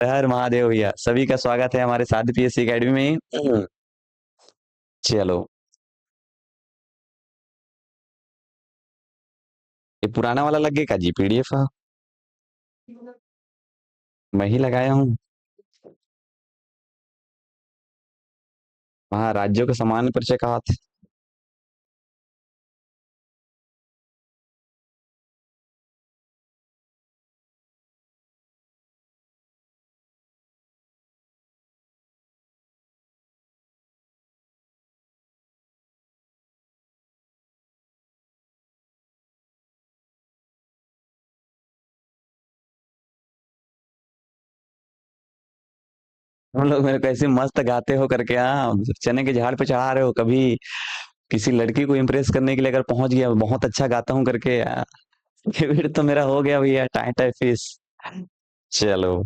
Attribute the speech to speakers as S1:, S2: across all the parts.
S1: हर महादेव भैया, सभी का स्वागत है हमारे साथ पीएससी एकेडमी में। चलो, ये पुराना वाला लगेगा जी पीडीएफ। मैं ही लगाया हूँ। वहाँ राज्यों के सामान्य परिचय कहा था। हम लोग मेरे को ऐसे मस्त गाते हो करके, हाँ, चने के झाड़ पे चढ़ा रहे हो कभी। किसी लड़की को इम्प्रेस करने के लिए अगर पहुंच गया, बहुत अच्छा गाता हूँ करके, फिर तो मेरा हो गया भैया, टाइम टाइम फिश। चलो,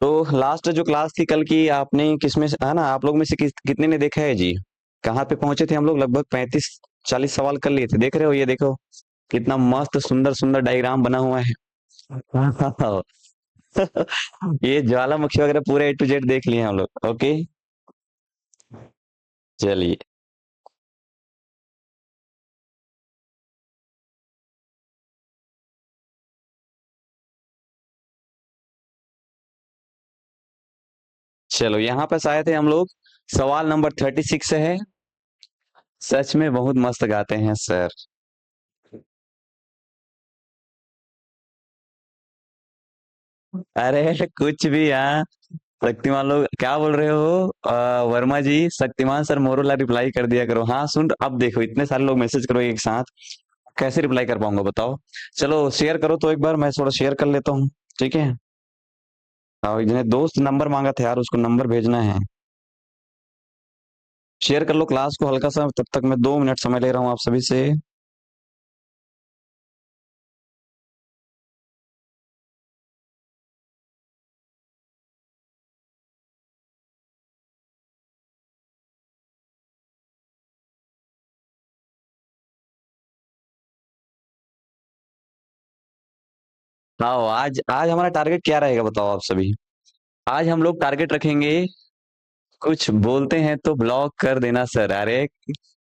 S1: तो लास्ट जो क्लास थी कल की, आपने किसमें से, है ना, आप लोग में से कितने ने देखा है जी? कहाँ पे पहुंचे थे हम लोग? लगभग 35-40 सवाल कर लिए थे। देख रहे हो, ये देखो कितना मस्त सुंदर सुंदर डायग्राम बना हुआ है। ये ज्वालामुखी वगैरह पूरे ए टू जेड देख लिए हम लोग। ओके, चलिए। चलो, यहाँ पे आए थे हम लोग। सवाल नंबर 36 है। सच में बहुत मस्त गाते हैं सर। अरे कुछ भी, हाँ। शक्तिमान लोग क्या बोल रहे हो? वर्मा जी, शक्तिमान सर मोरोला रिप्लाई कर दिया करो। हाँ सुन, अब देखो इतने सारे लोग मैसेज करो एक साथ, कैसे रिप्लाई कर पाऊंगा बताओ? चलो शेयर करो तो एक बार, मैं थोड़ा शेयर कर लेता हूँ। ठीक है। और जिन्हें दोस्त नंबर मांगा था यार, उसको नंबर भेजना है। शेयर कर लो क्लास को हल्का सा, तब तक मैं 2 मिनट समय ले रहा हूँ आप सभी से। आओ, आज आज हमारा टारगेट क्या रहेगा बताओ आप सभी? आज हम लोग टारगेट रखेंगे, कुछ बोलते हैं तो ब्लॉक कर देना सर। अरे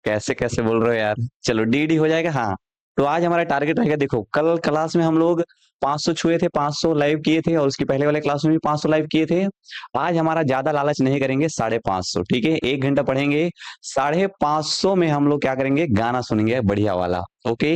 S1: कैसे कैसे बोल रहे हो यार। चलो डी डी हो जाएगा, हाँ। तो आज हमारा टारगेट रहेगा, देखो कल क्लास में हम लोग 500 छुए थे, 500 लाइव किए थे, और उसकी पहले वाले क्लास में भी 500 लाइव किए थे। आज हमारा ज्यादा लालच नहीं करेंगे, 550, ठीक है, 1 घंटा पढ़ेंगे। 550 में हम लोग क्या करेंगे, गाना सुनेंगे बढ़िया वाला। ओके।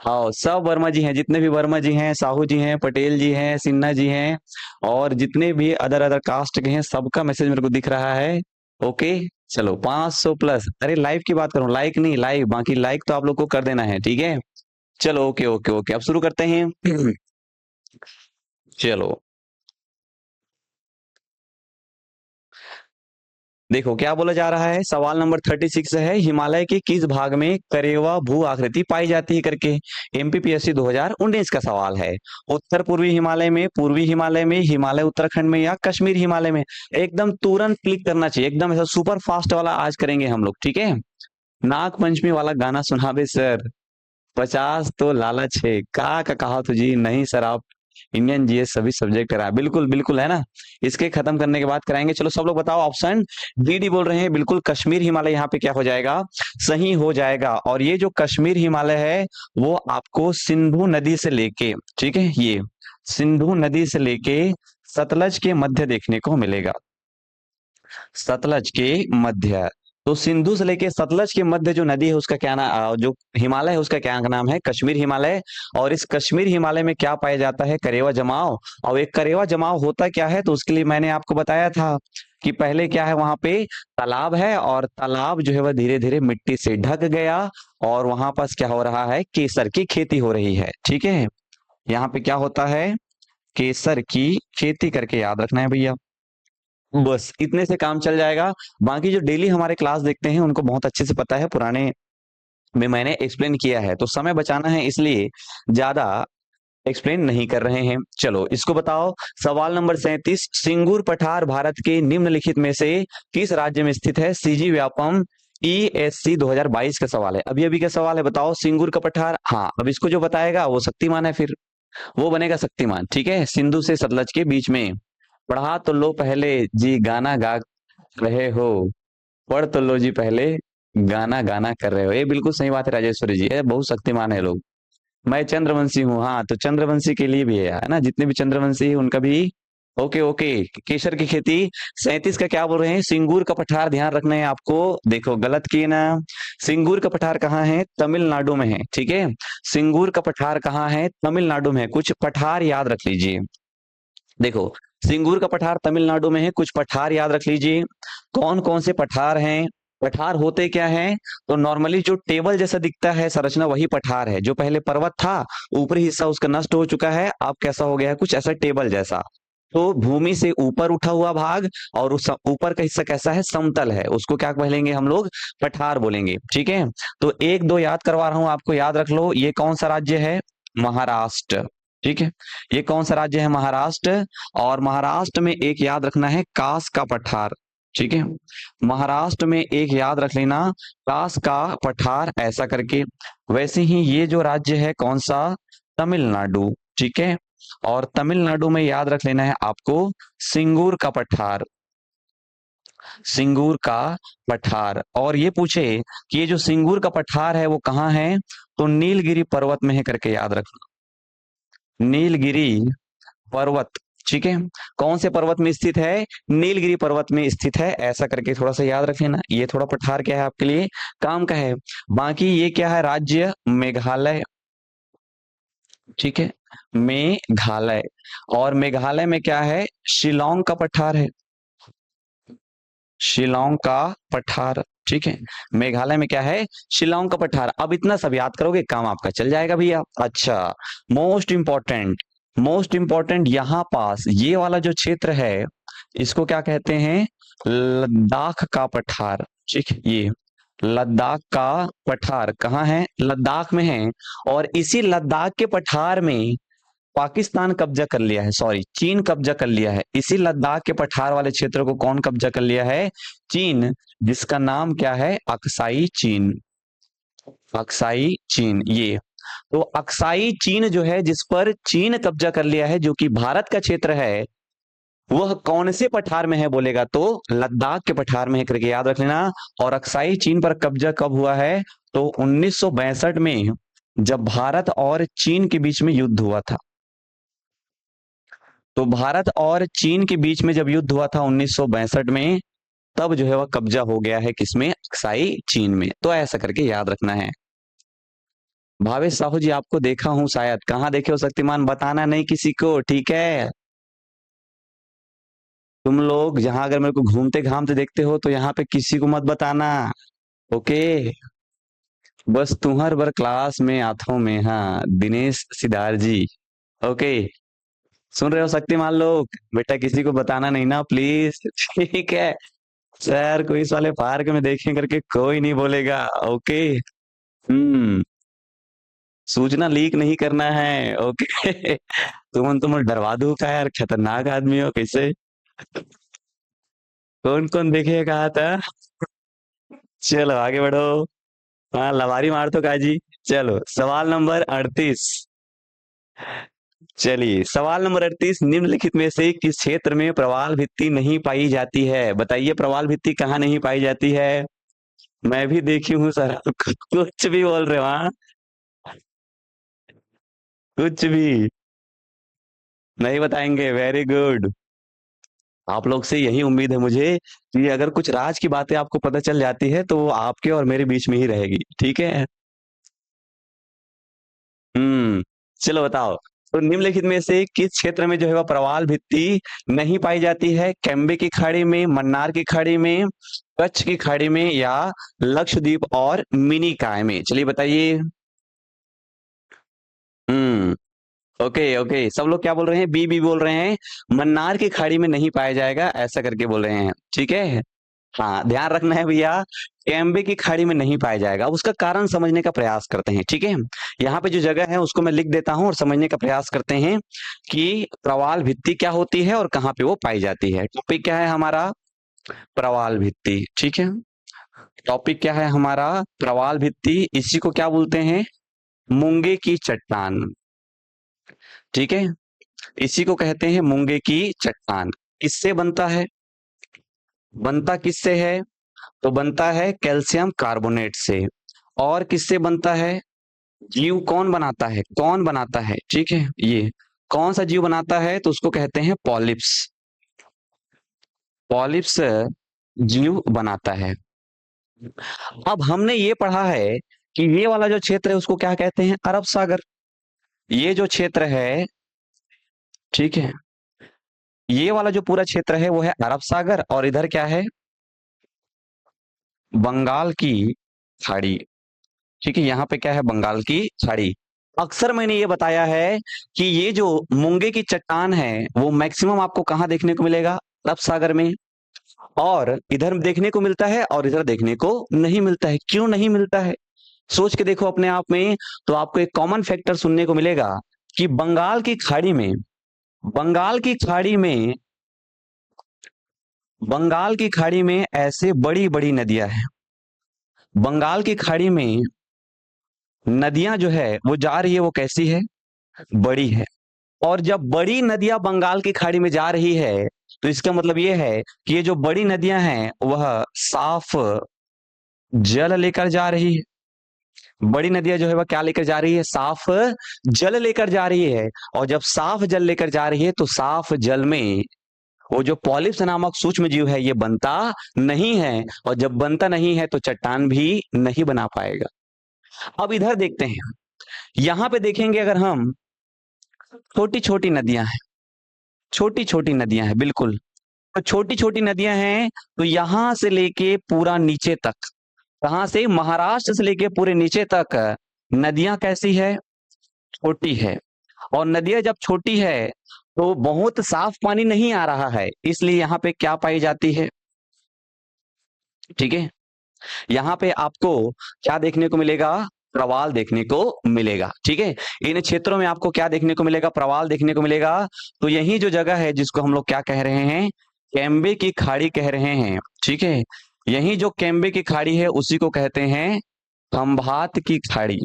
S1: हाँ, सब वर्मा जी हैं, जितने भी वर्मा जी हैं, साहू जी हैं, पटेल जी हैं, सिन्हा जी हैं, और जितने भी अदर अदर कास्ट के हैं, सबका मैसेज मेरे को दिख रहा है। ओके। चलो 500 प्लस। अरे लाइव की बात करूं, लाइक नहीं, लाइव, बाकी लाइक तो आप लोग को कर देना है, ठीक है। चलो, ओके ओके ओके, अब शुरू करते हैं। चलो, देखो क्या बोला जा रहा है। सवाल नंबर 36 है, हिमालय के किस भाग में करेवा भू आकृति पाई जाती है करके। एमपीपीएससी 2019 का सवाल है। उत्तर पूर्वी हिमालय में, पूर्वी हिमालय में, हिमालय उत्तराखंड में, या कश्मीर हिमालय में? एकदम तुरंत क्लिक करना चाहिए, एकदम ऐसा सुपर फास्ट वाला आज करेंगे हम लोग, ठीक है। नाग पंचमी वाला गाना सुना दे सर। 50 तो लालच है का कहा तुझी नहीं सर, आप इंडियन जीएस सभी सब्जेक्ट करा, बिल्कुल बिल्कुल, है ना। इसके खत्म करने के बाद कराएंगे। चलो सब लोग बताओ, ऑप्शन डी डी बोल रहे हैं, बिल्कुल कश्मीर हिमालय यहाँ पे क्या हो जाएगा, सही हो जाएगा। और ये जो कश्मीर हिमालय है, वो आपको सिंधु नदी से लेके, ठीक है, ये सिंधु नदी से लेके सतलज के मध्य देखने को मिलेगा। सतलज के मध्य। तो सिंधु से लेके सतलज के मध्य जो नदी है उसका क्या नाम, जो हिमालय है उसका क्या नाम है, कश्मीर हिमालय। और इस कश्मीर हिमालय में क्या पाया जाता है, करेवा जमाव। और एक करेवा जमाव होता क्या है, तो उसके लिए मैंने आपको बताया था कि पहले क्या है, वहां पे तालाब है, और तालाब जो है वह धीरे धीरे मिट्टी से ढक गया, और वहां पास क्या हो रहा है, केसर की खेती हो रही है, ठीक है। यहाँ पे क्या होता है, केसर की खेती करके याद रखना है भैया। बस इतने से काम चल जाएगा। बाकी जो डेली हमारे क्लास देखते हैं उनको बहुत अच्छे से पता है, पुराने में मैंने एक्सप्लेन किया है, तो समय बचाना है इसलिए ज्यादा एक्सप्लेन नहीं कर रहे हैं। चलो इसको बताओ। सवाल नंबर 37, सिंगूर पठार भारत के निम्नलिखित में से किस राज्य में स्थित है? सीजी व्यापम ESC 2022 का सवाल है, अभी अभी का सवाल है। बताओ सिंगूर का पठार, हाँ, अब इसको जो बताएगा वो शक्तिमान है फिर। वो बनेगा शक्तिमान। ठीक है, सिंधु से सतलज के बीच में। पढ़ा तो लो पहले जी गाना गा रहे हो, पढ़ तो लो जी पहले गाना गाना कर रहे हो। ये बिल्कुल सही बात है राजेश्वरी जी, ये बहुत शक्तिमान है लोग। मैं चंद्रवंशी हूँ, हाँ तो चंद्रवंशी के लिए भी है ना, जितने भी चंद्रवंशी है उनका भी। Okay okay. केसर की खेती। 37 का क्या बोल रहे हैं? सिंगूर का पठार, ध्यान रखना है आपको। देखो गलत किए ना। सिंगूर का पठार कहाँ है? तमिलनाडु में है। ठीक है, सिंगूर का पठार कहाँ है? तमिलनाडु में है। कुछ पठार याद रख लीजिए। देखो, सिंगूर का पठार तमिलनाडु में है, कुछ पठार याद रख लीजिए। कौन कौन से पठार हैं? पठार होते क्या हैं? तो नॉर्मली जो टेबल जैसा दिखता है संरचना, वही पठार है। जो पहले पर्वत था, ऊपरी हिस्सा उसका नष्ट हो चुका है, अब कैसा हो गया है? कुछ ऐसा टेबल जैसा। तो भूमि से ऊपर उठा हुआ भाग, और उस ऊपर का हिस्सा कैसा है? समतल है, उसको क्या बोलेंगे हम लोग? पठार बोलेंगे। ठीक है, तो एक दो याद करवा रहा हूं आपको, याद रख लो। ये कौन सा राज्य है? महाराष्ट्र। ठीक है, ये कौन सा राज्य है? महाराष्ट्र। और महाराष्ट्र में एक याद रखना है, कास का पठार। ठीक है, महाराष्ट्र में एक याद रख लेना, कास का पठार, ऐसा करके। वैसे ही ये जो राज्य है कौन सा? तमिलनाडु। ठीक है, और तमिलनाडु में याद रख लेना है आपको सिंगूर का पठार। सिंगूर का पठार। और ये पूछे कि ये जो सिंगूर का पठार है वो कहाँ है, तो नीलगिरी पर्वत में है करके याद रखना। नीलगिरी पर्वत। ठीक है, कौन से पर्वत में स्थित है? नीलगिरी पर्वत में स्थित है, ऐसा करके थोड़ा सा याद रख लेना। ये थोड़ा पठार क्या है आपके लिए काम का है। बाकी ये क्या है? राज्य मेघालय। ठीक है, मेघालय। और मेघालय में क्या है? शिलोंग का पठार है, शिलोंग का पठार। ठीक है, मेघालय में क्या है? शिलोंग का पठार। अब इतना सब याद करोगे, काम आपका चल जाएगा भैया। अच्छा, मोस्ट इंपॉर्टेंट, मोस्ट इंपॉर्टेंट यहाँ पास ये वाला जो क्षेत्र है, इसको क्या कहते हैं? लद्दाख का पठार। ठीक है, ये लद्दाख का पठार कहाँ है? लद्दाख में है। और इसी लद्दाख के पठार में पाकिस्तान कब्जा कर लिया है, सॉरी चीन कब्जा कर लिया है। इसी लद्दाख के पठार वाले क्षेत्र को कौन कब्जा कर लिया है? चीन, जिसका नाम क्या है? अक्साई चीन। अक्साई चीन, ये तो अक्साई चीन जो है, जिस पर चीन कब्जा कर लिया है, जो कि भारत का क्षेत्र है, वह कौन से पठार में है बोलेगा तो लद्दाख के पठार में है करके याद रख लेना। और अक्साई चीन पर कब्जा कब हुआ है? तो 1962 में, जब भारत और चीन के बीच में युद्ध हुआ था। तो भारत और चीन के बीच में जब युद्ध हुआ था 1962 में, तब जो है वह कब्जा हो गया है किसमें? अक्साई चीन में। तो ऐसा करके याद रखना है। भावेश साहू जी, आपको देखा हूं शायद, कहाँ देखे हो शक्तिमान? बताना नहीं किसी को, ठीक है? तुम लोग जहां अगर मेरे को घूमते घामते देखते हो तो यहाँ पे किसी को मत बताना। ओके, बस तुम्हार बर क्लास में आथों में, हाँ दिनेश सिदार जी। ओके, सुन रहे हो शक्तिमान लोग? बेटा किसी को बताना नहीं ना प्लीज। ठीक है सर, कोई इस वाले पार्क में देखें करके कोई नहीं बोलेगा। ओके। हम्म, सूचना लीक नहीं करना है। ओके। तुम डरवा दू का यार, खतरनाक आदमी हो कैसे। कौन कौन देखे कहा था? चलो आगे बढ़ो। हाँ लवारी मार तो काजी। चलो सवाल नंबर 38। चलिए सवाल नंबर 38, निम्नलिखित में से किस क्षेत्र में प्रवाल भित्ति नहीं पाई जाती है? बताइए प्रवाल भित्ति कहाँ नहीं पाई जाती है? मैं भी देखी हूँ सर। कुछ भी बोल रहे हो, हाँ कुछ भी नहीं बताएंगे। वेरी गुड, आप लोग से यही उम्मीद है मुझे कि अगर कुछ राज की बातें आपको पता चल जाती है तो वो आपके और मेरे बीच में ही रहेगी। ठीक है, हम्म, चलो बताओ। तो निम्नलिखित में से किस क्षेत्र में जो है वह प्रवाल भित्ति नहीं पाई जाती है? कैम्बे की खाड़ी में, मन्नार की खाड़ी में, कच्छ की खाड़ी में, या लक्षद्वीप और मिनिकॉय में? चलिए बताइए। हम्म, ओके ओके, सब लोग क्या बोल रहे हैं? बी बोल रहे हैं। मन्नार की खाड़ी में नहीं पाया जाएगा, ऐसा करके बोल रहे हैं। ठीक है, हाँ ध्यान रखना है भैया, कैम्बे की खाड़ी में नहीं पाया जाएगा। उसका कारण समझने का प्रयास करते हैं। ठीक है, यहाँ पे जो जगह है उसको मैं लिख देता हूँ और समझने का प्रयास करते हैं कि प्रवाल भित्ति क्या होती है और कहाँ पे वो पाई जाती है। टॉपिक क्या है हमारा? प्रवाल भित्ति। ठीक है, टॉपिक क्या है हमारा? प्रवाल भित्ति। इसी को क्या बोलते हैं? मूंगे की चट्टान। ठीक है, इसी को कहते हैं मूंगे की चट्टान। किससे बनता है? बनता किससे है? तो बनता है कैल्शियम कार्बोनेट से। और किससे बनता है? जीव कौन बनाता है? कौन बनाता है? ठीक है, ये कौन सा जीव बनाता है? तो उसको कहते हैं पॉलिप्स। पॉलिप्स जीव बनाता है। अब हमने ये पढ़ा है कि ये वाला जो क्षेत्र है उसको क्या कहते हैं? अरब सागर। ये जो क्षेत्र है, ठीक है, ये वाला जो पूरा क्षेत्र है वो है अरब सागर, और इधर क्या है? बंगाल की खाड़ी। ठीक है, यहाँ पे क्या है? बंगाल की खाड़ी। अक्सर मैंने ये बताया है कि ये जो मूंगे की चट्टान है वो मैक्सिमम आपको कहाँ देखने को मिलेगा? अरब सागर में। और इधर देखने को मिलता है और इधर देखने को नहीं मिलता है। क्यों नहीं मिलता है? सोच के देखो अपने आप में, तो आपको एक कॉमन फैक्टर सुनने को मिलेगा कि बंगाल की खाड़ी में बंगाल की खाड़ी में ऐसे बड़ी बड़ी नदियां हैं। बंगाल की खाड़ी में नदियां जो है वो जा रही है, वो कैसी है? बड़ी है। और जब बड़ी नदियां बंगाल की खाड़ी में जा रही है, तो इसका मतलब ये है कि ये जो बड़ी नदियां हैं वह साफ जल लेकर जा रही है। बड़ी नदियां जो है वह क्या लेकर जा रही है? साफ जल लेकर जा रही है। और जब साफ जल लेकर जा रही है तो साफ जल में वो जो पॉलिप्स नामक सूक्ष्म जीव है ये बनता नहीं है। और जब बनता नहीं है तो चट्टान भी नहीं बना पाएगा। अब इधर देखते हैं, यहां पे देखेंगे अगर हम, छोटी छोटी नदियां हैं, छोटी छोटी नदियां हैं, बिल्कुल। तो छोटी छोटी नदियां हैं, तो यहां से लेके पूरा नीचे तक, कहां से? महाराष्ट्र से लेके पूरे नीचे तक नदियां कैसी है? छोटी है। और नदियां जब छोटी है तो बहुत साफ पानी नहीं आ रहा है, इसलिए यहाँ पे क्या पाई जाती है? ठीक है, यहाँ पे आपको क्या देखने को मिलेगा? प्रवाल देखने को मिलेगा। ठीक है, इन क्षेत्रों में आपको क्या देखने को मिलेगा? प्रवाल देखने को मिलेगा। तो यही जो जगह है जिसको हम लोग क्या कह रहे हैं? कैम्बे की खाड़ी कह रहे हैं। ठीक है, यही जो कैम्बे की खाड़ी है उसी को कहते हैं खंभात की खाड़ी।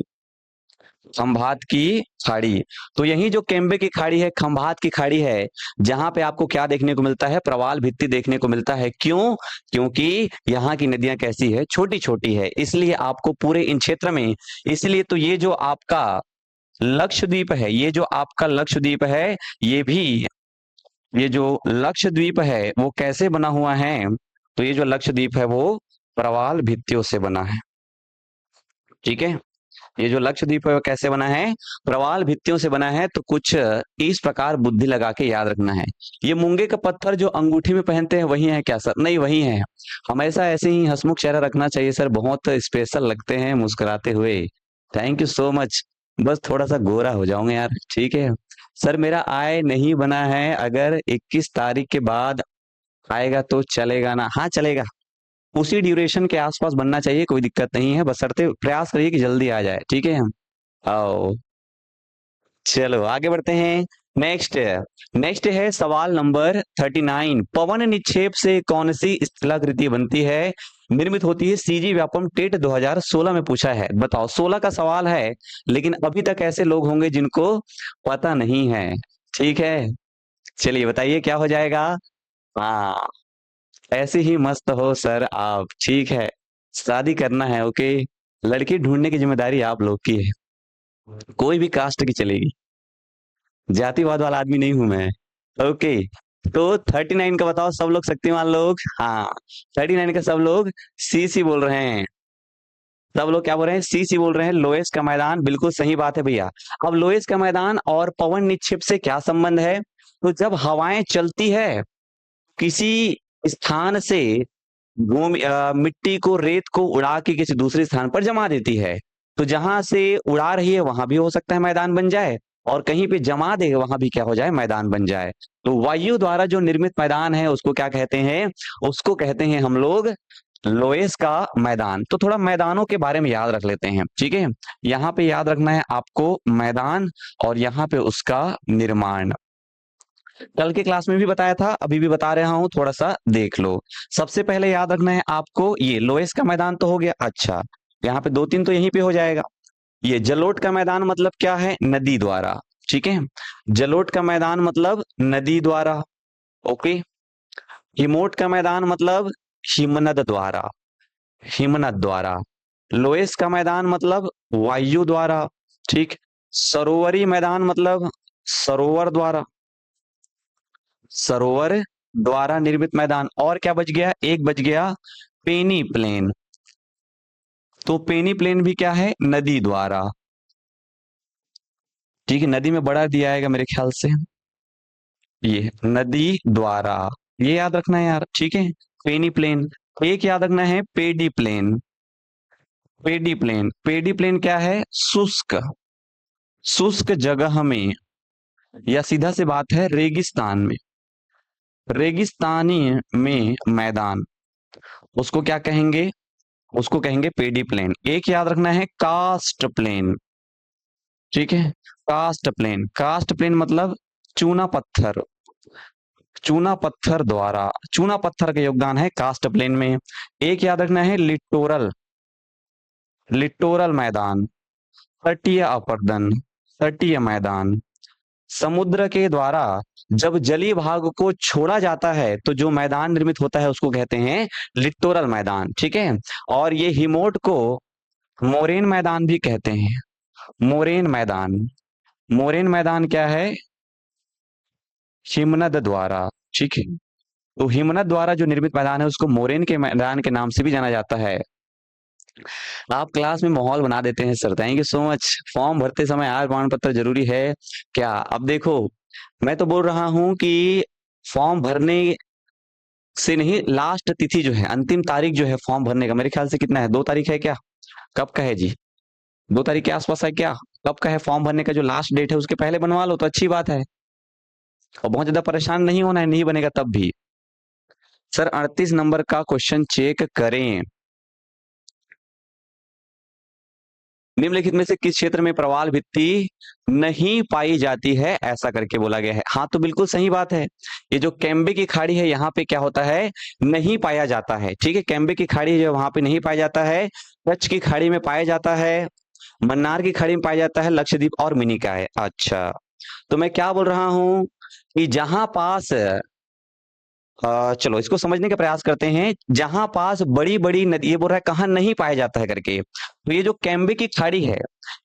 S1: खंभात की खाड़ी। तो यही जो केम्बे की खाड़ी है, खंभात की खाड़ी है, जहां पे आपको क्या देखने को मिलता है? प्रवाल भित्ति देखने को मिलता है। क्यों? क्योंकि यहाँ की नदियां कैसी है? छोटी छोटी है, इसलिए आपको पूरे इन क्षेत्र में, इसलिए तो ये जो आपका लक्षद्वीप है, ये जो आपका लक्षद्वीप है, ये भी, ये जो लक्षद्वीप है वो कैसे बना हुआ है? तो ये जो लक्षद्वीप है वो प्रवाल भित्तियों से बना है। ठीक है, ये जो लक्षद्वीप है वो कैसे बना है? प्रवाल भित्तियों से बना है। तो कुछ इस प्रकार बुद्धि लगा के याद रखना है। ये मूंगे का पत्थर जो अंगूठी में पहनते हैं वही है क्या सर? नहीं, वही है। हमेशा ऐसे ही हंसमुख चेहरा रखना चाहिए सर, बहुत स्पेशल लगते हैं मुस्कुराते हुए। Thank you so much. बस थोड़ा सा गोरा हो जाऊंगा यार। ठीक है सर, मेरा आय नहीं बना है, अगर 21 तारीख के बाद आएगा तो चलेगा ना? हाँ चलेगा, उसी ड्यूरेशन के आसपास बनना चाहिए, कोई दिक्कत नहीं है, बशर्ते प्रयास करिए कि जल्दी आ जाए। ठीक है, आओ चलो आगे बढ़ते हैं। नेक्स्ट नेक्स्ट है सवाल नंबर 39। पवन निक्षेप से कौन सी स्थलाकृति बनती है, निर्मित होती है? सीजी व्यापम टेट 2016 में पूछा है। बताओ, 16 का सवाल है, लेकिन अभी तक ऐसे लोग होंगे जिनको पता नहीं है। ठीक है, चलिए बताइए क्या हो जाएगा? हाँ, ऐसे ही मस्त हो सर आप। ठीक है, शादी करना है, ओके। लड़की ढूंढने की जिम्मेदारी आप लोग की है, कोई भी कास्ट की चलेगी, जातिवाद वाला आदमी नहीं हूं मैं। ओके, तो 39 का बताओ सब लोग, शक्तिमान लोग। हाँ, 39 का सब लोग सी सी बोल रहे हैं। सब लोग क्या बोल रहे हैं? सी सी बोल रहे हैं। लोएस का मैदान, बिल्कुल सही बात है भैया। अब लोएस का मैदान और पवन निक्षेप से क्या संबंध है? तो जब हवाएं चलती है किसी स्थान से, मिट्टी को, रेत को उड़ा के किसी दूसरे स्थान पर जमा देती है, तो जहां से उड़ा रही है वहां भी हो सकता है मैदान बन जाए, और कहीं पे जमा दे वहां भी क्या हो जाए? मैदान बन जाए। तो वायु द्वारा जो निर्मित मैदान है उसको क्या कहते हैं? उसको कहते हैं हम लोग लोएस का मैदान। तो थोड़ा मैदानों के बारे में याद रख लेते हैं। ठीक है, यहाँ पे याद रखना है आपको मैदान, और यहाँ पे उसका निर्माण। कल के क्लास में भी बताया था, अभी भी बता रहा हूं, थोड़ा सा देख लो। सबसे पहले याद रखना है आपको, ये लोएस का मैदान तो हो गया। अच्छा, यहाँ पे 2-3 तो यहीं पे हो जाएगा। ये जलोट का मैदान मतलब क्या है? नदी द्वारा। ठीक है। जलोढ़ का मैदान मतलब नदी द्वारा, ओके। हिमोट का मैदान मतलब हिमनद द्वारा, हिमनद द्वारा। लोएस का मैदान मतलब वायु द्वारा, ठीक। सरोवरी मैदान मतलब सरोवर द्वारा, सरोवर द्वारा निर्मित मैदान। और क्या बच गया, एक बच गया पेनी प्लेन। तो पेनी प्लेन भी क्या है, नदी द्वारा, ठीक है। नदी में बड़ा दिया आएगा मेरे ख्याल से, ये नदी द्वारा, ये याद रखना है यार, ठीक है। पेनी प्लेन। एक याद रखना है पेडी प्लेन, पेडी प्लेन। पेडी प्लेन क्या है, शुष्क, शुष्क जगह में, या सीधा सी बात है रेगिस्तान में, रेगिस्तानी में मैदान, उसको क्या कहेंगे, उसको कहेंगे पेडी प्लेन। एक याद रखना है कास्ट प्लेन, ठीक है। कास्ट प्लेन, कास्ट प्लेन मतलब चूना पत्थर, चूना पत्थर द्वारा, चूना पत्थर का योगदान है कास्ट प्लेन में। एक याद रखना है लिटोरल, लिटोरल मैदान, तटीय अपर्दन, तटीय मैदान। समुद्र के द्वारा जब जलीय भाग को छोड़ा जाता है तो जो मैदान निर्मित होता है उसको कहते हैं लिटोरल मैदान, ठीक है। और ये हिमोट को मोरेन मैदान भी कहते हैं, मोरेन मैदान। मोरेन मैदान क्या है, हिमनद द्वारा, ठीक है। तो हिमनद द्वारा जो निर्मित मैदान है उसको मोरेन के मैदान के नाम से भी जाना जाता है। आप क्लास में माहौल बना देते हैं sir, thank you so much. Form भरते समय आय प्रमाण पत्र जरूरी है क्या? अब देखो, मैं तो बोल रहा हूं कि फॉर्म भरने से नहीं, लास्ट तिथि जो है, अंतिम तारीख जो है फॉर्म भरने का, मेरे ख्याल से कितना है, 2 तारीख है क्या, कब का है जी, 2 तारीख के आसपास है क्या, कब का है फॉर्म भरने का जो लास्ट डेट है, उसके पहले बनवा लो तो अच्छी बात है, और बहुत ज्यादा परेशान नहीं होना है, नहीं बनेगा तब भी। सर 38 नंबर का क्वेश्चन चेक करें, निम्नलिखित में से किस क्षेत्र में प्रवाल भित्ति नहीं पाई जाती है, ऐसा करके बोला गया है। हाँ तो बिल्कुल सही बात है, ये जो कैम्बे की खाड़ी है यहाँ पे क्या होता है, नहीं पाया जाता है, ठीक है। कैम्बे की खाड़ी जो वहां पे नहीं पाया जाता है, कच्छ की खाड़ी में पाया जाता है, मन्नार की खाड़ी में पाया जाता है, लक्षद्वीप और मिनी का है। अच्छा, तो मैं क्या बोल रहा हूं कि जहां पास चलो इसको समझने का प्रयास करते हैं, जहां पास बड़ी बड़ी नदी, ये बोल रहा है कहां नहीं पाया जाता है करके, तो ये जो कैम्बे की खाड़ी है,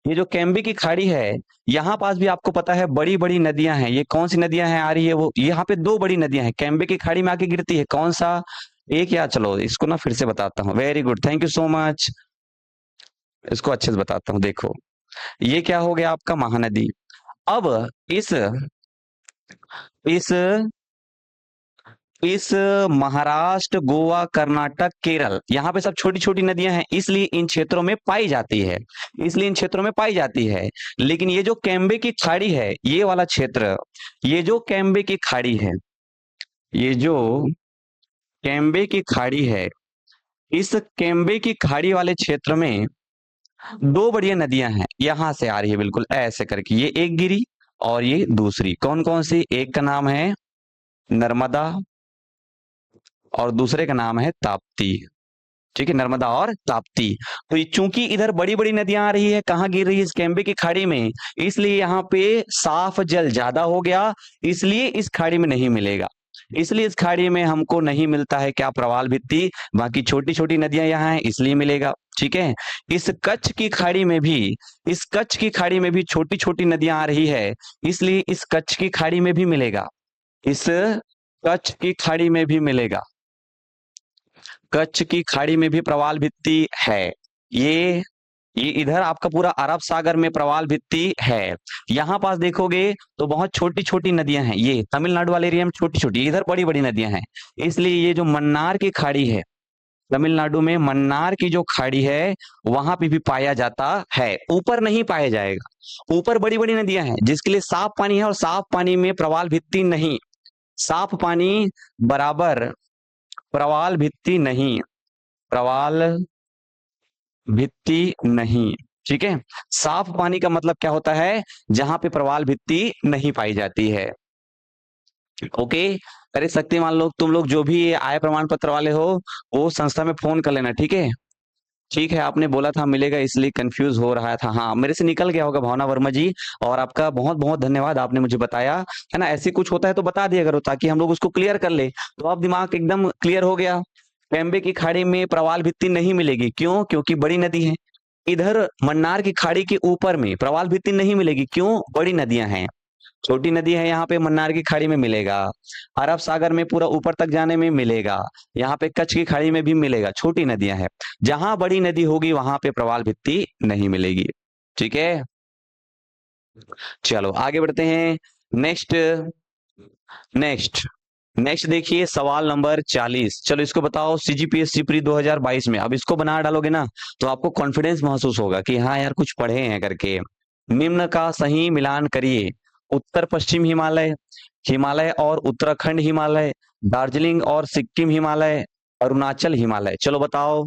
S1: ये जो कैम्बे की खाड़ी है, यहाँ पास भी आपको पता है बड़ी बड़ी नदियां हैं। ये कौन सी नदियां हैं आ रही है, वो यहाँ पे 2 बड़ी नदियां हैं, कैम्बे की खाड़ी में आके गिरती है, कौन सा एक, या चलो इसको ना फिर से बताता हूँ, very good, thank you so much. इसको अच्छे से बताता हूँ, देखो ये क्या हो गया आपका महानदी। अब इस इस महाराष्ट्र, गोवा, कर्नाटक, केरल, यहाँ पे सब छोटी छोटी नदियां हैं, इसलिए इन क्षेत्रों में पाई जाती है, इसलिए इन क्षेत्रों में पाई जाती है। लेकिन ये जो कैम्बे की खाड़ी है, ये वाला क्षेत्र, ये जो कैम्बे की खाड़ी है, ये जो कैम्बे की खाड़ी है, इस कैम्बे की खाड़ी वाले क्षेत्र में 2 बढ़िया नदियां हैं, यहां से आ रही है बिल्कुल ऐसे करके, ये एक गिरी और ये दूसरी, कौन कौन सी, एक का नाम है नर्मदा और दूसरे का नाम है ताप्ती, ठीक है, नर्मदा और ताप्ती। तो चूंकि इधर बड़ी बड़ी नदियां आ रही है, कहाँ गिर रही है, इस कैम्बे की खाड़ी में, इसलिए यहाँ पे साफ जल ज्यादा हो गया, इसलिए इस खाड़ी में नहीं मिलेगा, इसलिए इस खाड़ी में हमको नहीं मिलता है क्या, प्रवाल भित्ति। बाकी छोटी छोटी नदियां यहाँ हैं इसलिए मिलेगा, ठीक है। इस कच्छ की खाड़ी में भी, इस कच्छ की खाड़ी में भी छोटी छोटी नदियां आ रही है, इसलिए इस कच्छ की खाड़ी में भी मिलेगा, इस कच्छ की खाड़ी में भी मिलेगा, कच्छ की खाड़ी में भी प्रवाल भित्ति है। ये इधर आपका पूरा अरब सागर में प्रवाल भित्ति है। यहाँ पास देखोगे तो बहुत छोटी छोटी नदियां हैं, ये तमिलनाडु वाले एरिया में छोटी छोटी, इधर बड़ी बड़ी नदियां हैं। इसलिए ये जो मन्नार की खाड़ी है, तमिलनाडु में मन्नार की जो खाड़ी है, वहां पे भी पाया जाता है, ऊपर नहीं पाया जाएगा, ऊपर बड़ी बड़ी नदियां हैं जिसके लिए साफ पानी है, और साफ पानी में प्रवाल भित्ति नहीं, साफ पानी बराबर प्रवाल भित्ति नहीं, प्रवाल भित्ति नहीं, ठीक है। साफ पानी का मतलब क्या होता है, जहां पे प्रवाल भित्ति नहीं पाई जाती है, ओके। अरे शक्तिमान लोग, तुम लोग जो भी आय प्रमाण पत्र वाले हो, वो संस्था में फोन कर लेना, ठीक है, ठीक है, आपने बोला था मिलेगा इसलिए कंफ्यूज हो रहा था। हाँ, मेरे से निकल गया होगा भावना वर्मा जी। और आपका बहुत बहुत धन्यवाद, आपने मुझे बताया, है ना। ऐसे कुछ होता है तो बता दिया करो ताकि हम लोग उसको क्लियर कर ले। तो अब दिमाग एकदम क्लियर हो गया। पेम्बे की खाड़ी में प्रवाल भित्ति नहीं मिलेगी, क्यों? क्योंकि बड़ी नदी है। इधर मन्नार की खाड़ी के ऊपर में प्रवाल भित्ति नहीं मिलेगी, क्यों? बड़ी नदियां हैं। छोटी नदी है यहाँ पे मन्नार की खाड़ी में मिलेगा, अरब सागर में पूरा ऊपर तक जाने में मिलेगा, यहाँ पे कच्छ की खाड़ी में भी मिलेगा, छोटी नदियां हैं। जहां बड़ी नदी होगी वहां पे प्रवाल भित्ति नहीं मिलेगी। ठीक है, चलो आगे बढ़ते हैं। नेक्स्ट नेक्स्ट नेक्स्ट देखिए सवाल नंबर 40। चलो इसको बताओ, सीजीपीएससी प्री 2022 में। अब इसको बना डालोगे ना तो आपको कॉन्फिडेंस महसूस होगा कि हाँ यार कुछ पढ़े हैं करके। निम्न का सही मिलान करिए। उत्तर पश्चिम हिमालय, हिमालय और उत्तराखंड हिमालय, दार्जिलिंग और सिक्किम हिमालय, अरुणाचल हिमालय। चलो बताओ,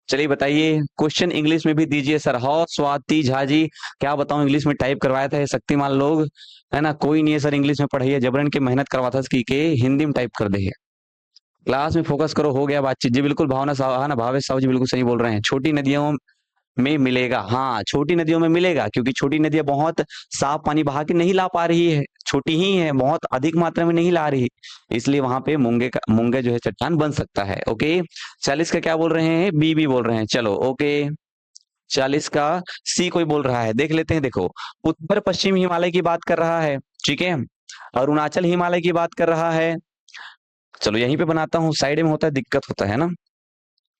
S1: चलिए बताइए। क्वेश्चन इंग्लिश में भी दीजिए सर। हो स्वाति झा जी, क्या बताऊं, इंग्लिश में टाइप करवाया था ये शक्तिमान लोग, है ना। कोई नहीं है सर इंग्लिश में पढ़ाइए, जबरन की मेहनत करवाता कि हिंदी में टाइप कर दे। क्लास में फोकस करो, हो गया बातचीत जी। बिल्कुल भावना साहब, है ना, भावेश साहब जी बिल्कुल सही बोल रहे हैं। छोटी नदियों में मिलेगा, हाँ छोटी नदियों में मिलेगा, क्योंकि छोटी नदियां बहुत साफ पानी बहा के नहीं ला पा रही है, छोटी ही है, बहुत अधिक मात्रा में नहीं ला रही, इसलिए वहां पे मूंगे जो है चट्टान बन सकता है। ओके, 40 का क्या बोल रहे हैं? बी बोल रहे हैं। चलो ओके, 40 का सी कोई बोल रहा है, देख लेते हैं। देखो, उत्तर पश्चिम हिमालय की बात कर रहा है, ठीक है, अरुणाचल हिमालय की बात कर रहा है। चलो यहीं पे बनाता हूँ, साइड में होता है दिक्कत होता है ना।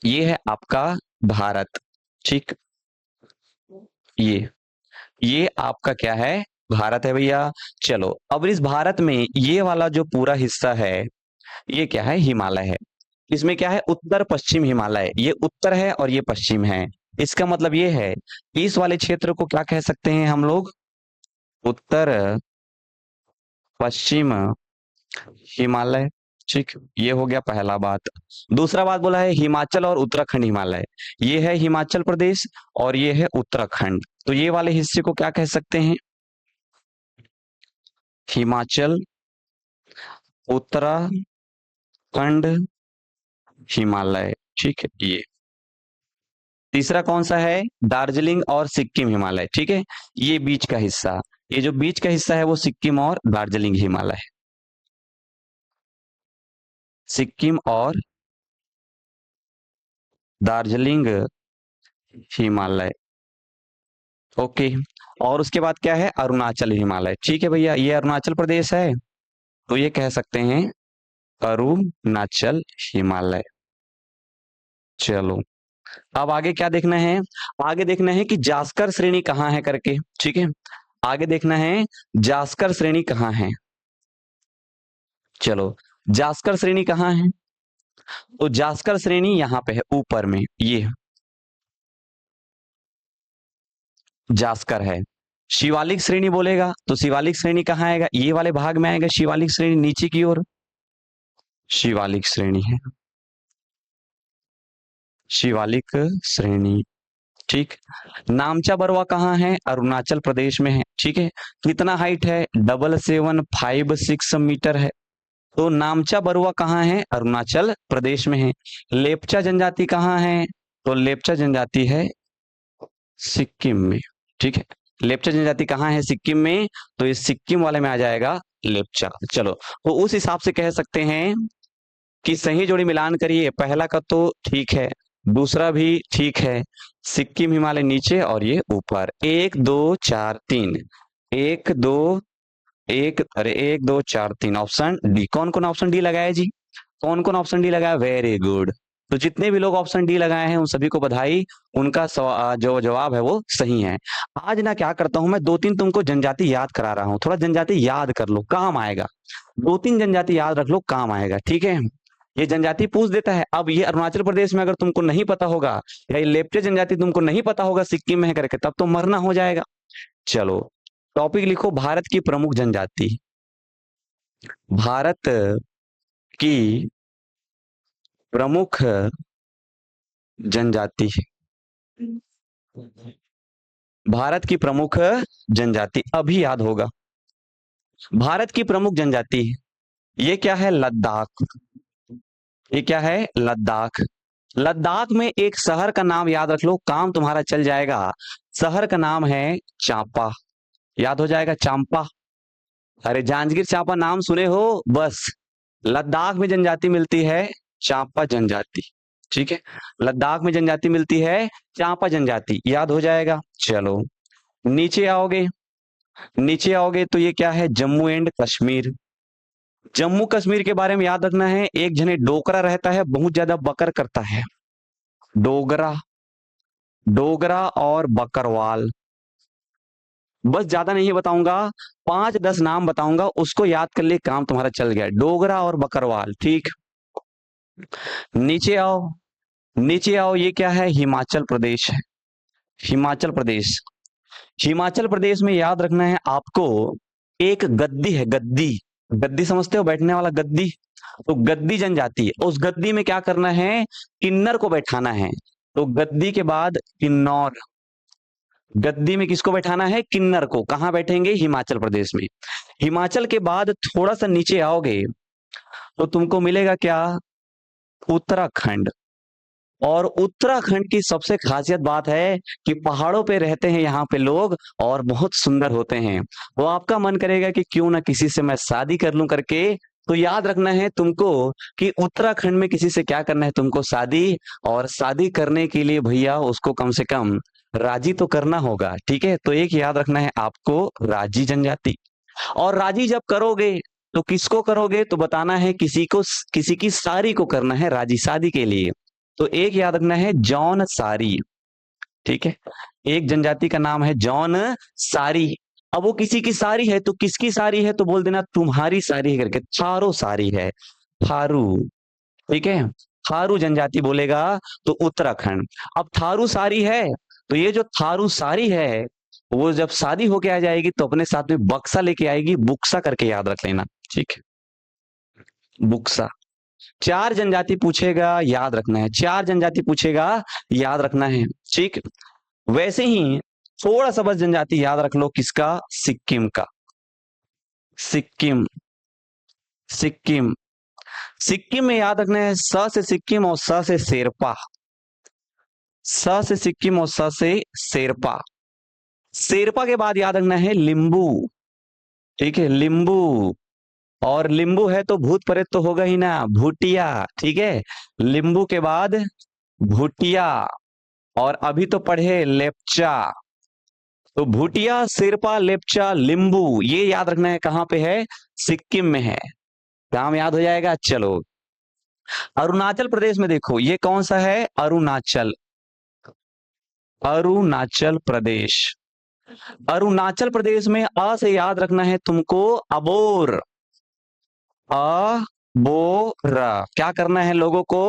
S1: ये है आपका भारत, ठीक, ये आपका क्या है? भारत है भैया। चलो अब इस भारत में ये वाला जो पूरा हिस्सा है ये क्या है? हिमालय है। इसमें क्या है? उत्तर पश्चिम हिमालय, ये उत्तर है और ये पश्चिम है। इसका मतलब ये है कि इस वाले क्षेत्र को क्या कह सकते हैं हम लोग? उत्तर पश्चिम हिमालय। ठीक, ये हो गया पहला बात। दूसरा बात बोला है हिमाचल और उत्तराखंड हिमालय, ये है हिमाचल प्रदेश और ये है उत्तराखंड। तो ये वाले हिस्से को क्या कह सकते हैं? हिमाचल, उत्तराखंड, हिमालय। ठीक है, ये तीसरा कौन सा है? दार्जिलिंग और सिक्किम हिमालय। ठीक है, ये बीच का हिस्सा, ये जो बीच का हिस्सा है वो सिक्किम और दार्जिलिंग हिमालय है। सिक्किम और दार्जिलिंग हिमालय। ओके, और उसके बाद क्या है? अरुणाचल हिमालय। ठीक है भैया, ये अरुणाचल प्रदेश है तो ये कह सकते हैं अरुणाचल हिमालय। चलो अब आगे क्या देखना है? आगे देखना है कि जास्कर श्रेणी कहाँ है करके। ठीक है, आगे देखना है जास्कर श्रेणी कहाँ है। चलो, जास्कर श्रेणी कहाँ है? तो जास्कर श्रेणी यहाँ पे है ऊपर में, ये जास्कर है। शिवालिक श्रेणी बोलेगा तो शिवालिक श्रेणी कहाँ आएगा? ये वाले भाग में आएगा शिवालिक श्रेणी, नीचे की ओर शिवालिक श्रेणी है, शिवालिक श्रेणी। ठीक, नामचा बरवा कहाँ है? अरुणाचल प्रदेश में है। ठीक है, कितना हाइट है? 7756 मीटर है। तो नामचा बरुआ कहाँ है? अरुणाचल प्रदेश में है। लेप्चा जनजाति कहाँ है? तो लेप्चा जनजाति है सिक्किम में। ठीक है, लेप्चा जनजाति कहाँ है? सिक्किम में, तो ये सिक्किम वाले में आ जाएगा लेप्चा। चलो, तो उस हिसाब से कह सकते हैं कि सही जोड़ी मिलान करिए। पहला का तो ठीक है, दूसरा भी ठीक है। सिक्किम हिमालय नीचे और ये ऊपर। 1 2 4 3, 1 2 1, अरे 1 2 4 3, ऑप्शन डी। कौन कौन ऑप्शन डी लगाया जी? कौन कौन ऑप्शन डी लगाया? Very good. तो जितने भी लोग ऑप्शन डी लगाए हैं उन सभी को बधाई, उनका जो जवाब है वो सही है। आज ना क्या करता हूं मैं, 2-3 तुमको जनजाति याद करा रहा हूं, थोड़ा जनजाति याद कर लो, काम आएगा। 2-3 जनजाति याद रख लो, काम आएगा। ठीक है, ये जनजाति पूछ देता है। अब ये अरुणाचल प्रदेश में अगर तुमको नहीं पता होगा, या ये लेप्चा जनजाति तुमको नहीं पता होगा सिक्किम में है करके, तब तो मरना हो जाएगा। चलो, टॉपिक लिखो भारत की प्रमुख जनजाति। भारत की प्रमुख जनजाति, भारत की प्रमुख जनजाति अभी याद होगा। भारत की प्रमुख जनजाति, ये क्या है? लद्दाख। ये क्या है? लद्दाख। लद्दाख में एक शहर का नाम याद रख लो, काम तुम्हारा चल जाएगा। शहर का नाम है चांपा, याद हो जाएगा चांपा। अरे जांजगीर चांपा नाम सुने हो, बस लद्दाख में जनजाति मिलती है चांपा जनजाति। ठीक है, लद्दाख में जनजाति मिलती है चांपा जनजाति, याद हो जाएगा। चलो नीचे आओगे, नीचे आओगे तो ये क्या है, जम्मू एंड कश्मीर। जम्मू कश्मीर के बारे में याद रखना है, एक जने डोगरा रहता है, बहुत ज्यादा बकर करता है, डोगरा, डोगरा और बकरवाल। बस ज्यादा नहीं बताऊंगा, 5-10 नाम बताऊंगा, उसको याद कर ले, काम तुम्हारा चल गया, डोगरा और बकरवाल। ठीक, नीचे आओ, नीचे आओ, ये क्या है, हिमाचल प्रदेश है, हिमाचल प्रदेश। हिमाचल प्रदेश में याद रखना है आपको, एक गद्दी है, गद्दी, गद्दी समझते हो, बैठने वाला गद्दी, तो गद्दी जनजाति है, उस गद्दी में क्या करना है, किन्नर को बैठाना है, तो गद्दी के बाद किन्नौर, गद्दी में किसको बैठाना है, किन्नर को। कहां बैठेंगे, हिमाचल प्रदेश में। हिमाचल के बाद थोड़ा सा नीचे आओगे तो तुमको मिलेगा क्या, उत्तराखंड। और उत्तराखंड की सबसे खासियत बात है कि पहाड़ों पे रहते हैं यहाँ पे लोग, और बहुत सुंदर होते हैं। वो आपका मन करेगा कि क्यों ना किसी से मैं शादी कर लूं करके, तो याद रखना है तुमको कि उत्तराखंड में किसी से क्या करना है, तुमको शादी, और शादी करने के लिए भैया उसको कम से कम राजी तो करना होगा। ठीक है, तो एक याद रखना है आपको, राजी जनजाति। और राजी जब करोगे तो किसको करोगे, तो बताना है किसी को, किसी की सारी को करना है राजी, शादी के लिए। तो एक याद रखना है, जौन सारी। ठीक है, एक जनजाति का नाम है जौन सारी। अब वो किसी की सारी है तो किसकी सारी है, तो बोल देना तुम्हारी सारी है करके, थारो सारी है, थारू। ठीक है, थारू जनजाति बोलेगा तो उत्तराखंड। अब थारू सारी है, तो ये जो थारू सारी है, वो जब शादी होके आ जाएगी तो अपने साथ में बक्सा लेके आएगी, बुक्सा करके याद रख लेना। ठीक है, बुक्सा। 4 जनजाति पूछेगा, याद रखना है, 4 जनजाति पूछेगा, याद रखना है। ठीक, वैसे ही थोड़ा सा बस जनजाति याद रख लो, किसका, सिक्किम का, सिक्किम, सिक्किम। सिक्किम में याद रखना है, स से सिक्किम और स से शेरपा, स से सिक्किम और स से शेरपा। शेरपा के बाद याद रखना है लिंबू। ठीक है, लिंबू। और लिंबू है तो भूत प्रेत तो होगा ही ना, भूटिया। ठीक है, लिंबू के बाद भूटिया। और अभी तो पढ़े लेप्चा, तो भूटिया, शेरपा, लेप्चा, लिंबू, ये याद रखना है कहां पे है, सिक्किम में है। काम याद हो जाएगा। चलो अरुणाचल प्रदेश में देखो, ये कौन सा है, अरुणाचल, अरुणाचल प्रदेश। अरुणाचल प्रदेश में अ से याद रखना है तुमको, अबोर, बोर। क्या करना है, लोगों को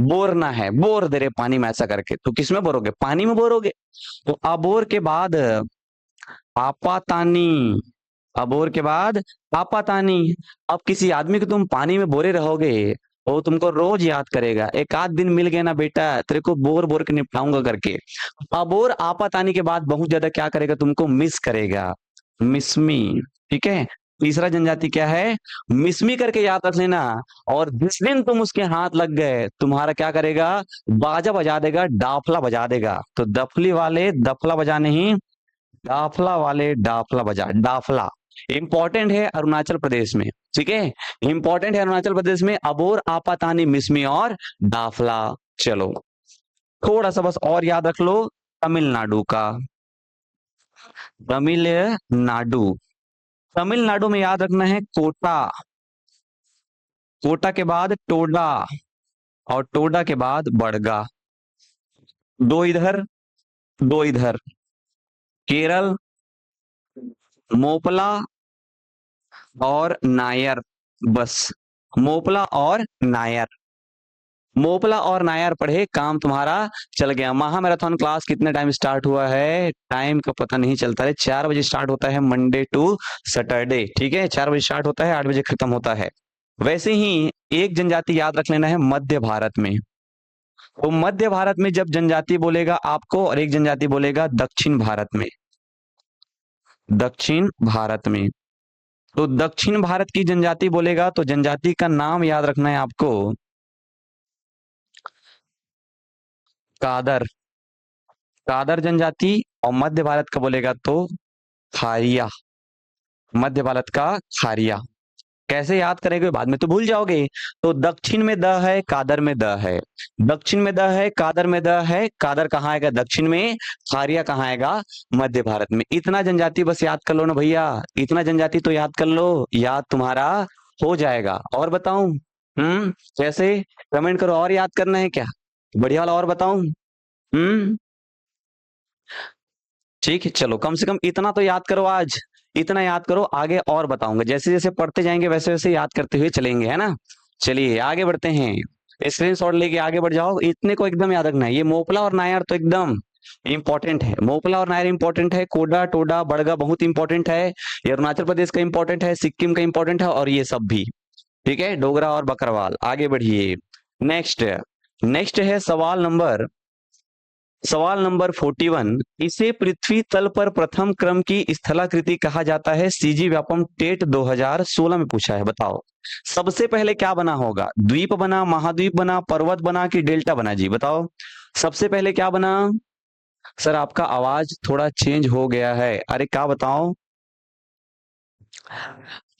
S1: बोरना है, बोर दे रहे पानी में ऐसा करके, तो किसमें बोरोगे, पानी में बोरोगे। तो अबोर के बाद आपातानी, अबोर के बाद आपातानी। अब किसी आदमी को तुम पानी में बोरे रहोगे, वो तुमको रोज याद करेगा, एक आध दिन मिल गया ना बेटा, तेरे को बोर बोर के निपटाऊंगा करके। अबोर आपातानी के बाद बहुत ज्यादा क्या करेगा, तुमको मिस करेगा, मिसमी। ठीक है, तीसरा जनजाति क्या है, मिसमी करके याद रख लेना। और जिस दिन तुम उसके हाथ लग गए, तुम्हारा क्या करेगा, बाजा बजा देगा, डाफला बजा देगा। तो दफली वाले दफला बजा नहीं, डाफला वाले डाफला बजा, डाफला इंपॉर्टेंट है अरुणाचल प्रदेश में। ठीक है, इंपॉर्टेंट है अरुणाचल प्रदेश में, अबोर, आपातानी, मिसमी और डाफला। चलो थोड़ा सा बस और याद रख लो, तमिलनाडु का, तमिलनाडु। तमिलनाडु में याद रखना है कोटा, कोटा के बाद टोडा, और टोडा के बाद बड़गा। दो इधर, दो इधर, केरल, मोपला और नायर। बस मोपला और नायर, मोपला और नायर पढ़े, काम तुम्हारा चल गया। महामैराथन क्लास कितने टाइम स्टार्ट हुआ है, टाइम का पता नहीं चलता है, 4 बजे स्टार्ट होता है, मंडे टू सैटरडे। ठीक है, 4 बजे स्टार्ट होता है, 8 बजे खत्म होता है। वैसे ही एक जनजाति याद रख लेना है मध्य भारत में, तो मध्य भारत में जब जनजाति बोलेगा आपको, और एक जनजाति बोलेगा दक्षिण भारत में, दक्षिण भारत में। तो दक्षिण भारत की जनजाति बोलेगा तो जनजाति का नाम याद रखना है आपको, कादर, कादर जनजाति। और मध्य भारत का बोलेगा तो खारिया, मध्य भारत का खारिया। कैसे याद करेंगे, बाद में तो भूल जाओगे। तो दक्षिण में द है, कादर में द है, दक्षिण में द है, कादर में द है। कादर कहाँ आएगा, दक्षिण में। खारिया कहाँ आएगा, मध्य भारत में। इतना जनजाति बस याद कर लो ना भैया, इतना जनजाति तो याद कर लो, याद तुम्हारा हो जाएगा। और बताऊं? कैसे? कमेंट करो, और याद करना है क्या? बढ़िया वाला और बताऊं? ठीक है, चलो कम से कम इतना तो याद करो आज, इतना याद करो, आगे और बताऊंगा। जैसे जैसे पढ़ते जाएंगे वैसे वैसे याद करते हुए चलेंगे, है ना। चलिए आगे बढ़ते हैं, स्क्रीनशॉट लेके आगे बढ़ जाओ। इतने को एकदम याद रखना है, ये मोपला और नायर तो एकदम इंपॉर्टेंट है। मोपला और नायर इंपॉर्टेंट है, कोडा टोडा बड़गा बहुत इंपॉर्टेंट है, ये अरुणाचल प्रदेश का इंपॉर्टेंट है, सिक्किम का इंपॉर्टेंट है, और ये सब भी ठीक है, डोगरा और बकरवाल। आगे बढ़िए, नेक्स्ट नेक्स्ट है सवाल नंबर 41। इसे पृथ्वी तल पर प्रथम क्रम की स्थलाकृति कहा जाता है। सीजी व्यापम टेट 2016 में पूछा है, बताओ सबसे पहले क्या बना होगा? द्वीप बना, महाद्वीप बना, पर्वत बना कि डेल्टा बना? जी बताओ, सबसे पहले क्या बना? सर आपका आवाज थोड़ा चेंज हो गया है, अरे क्या बताओ?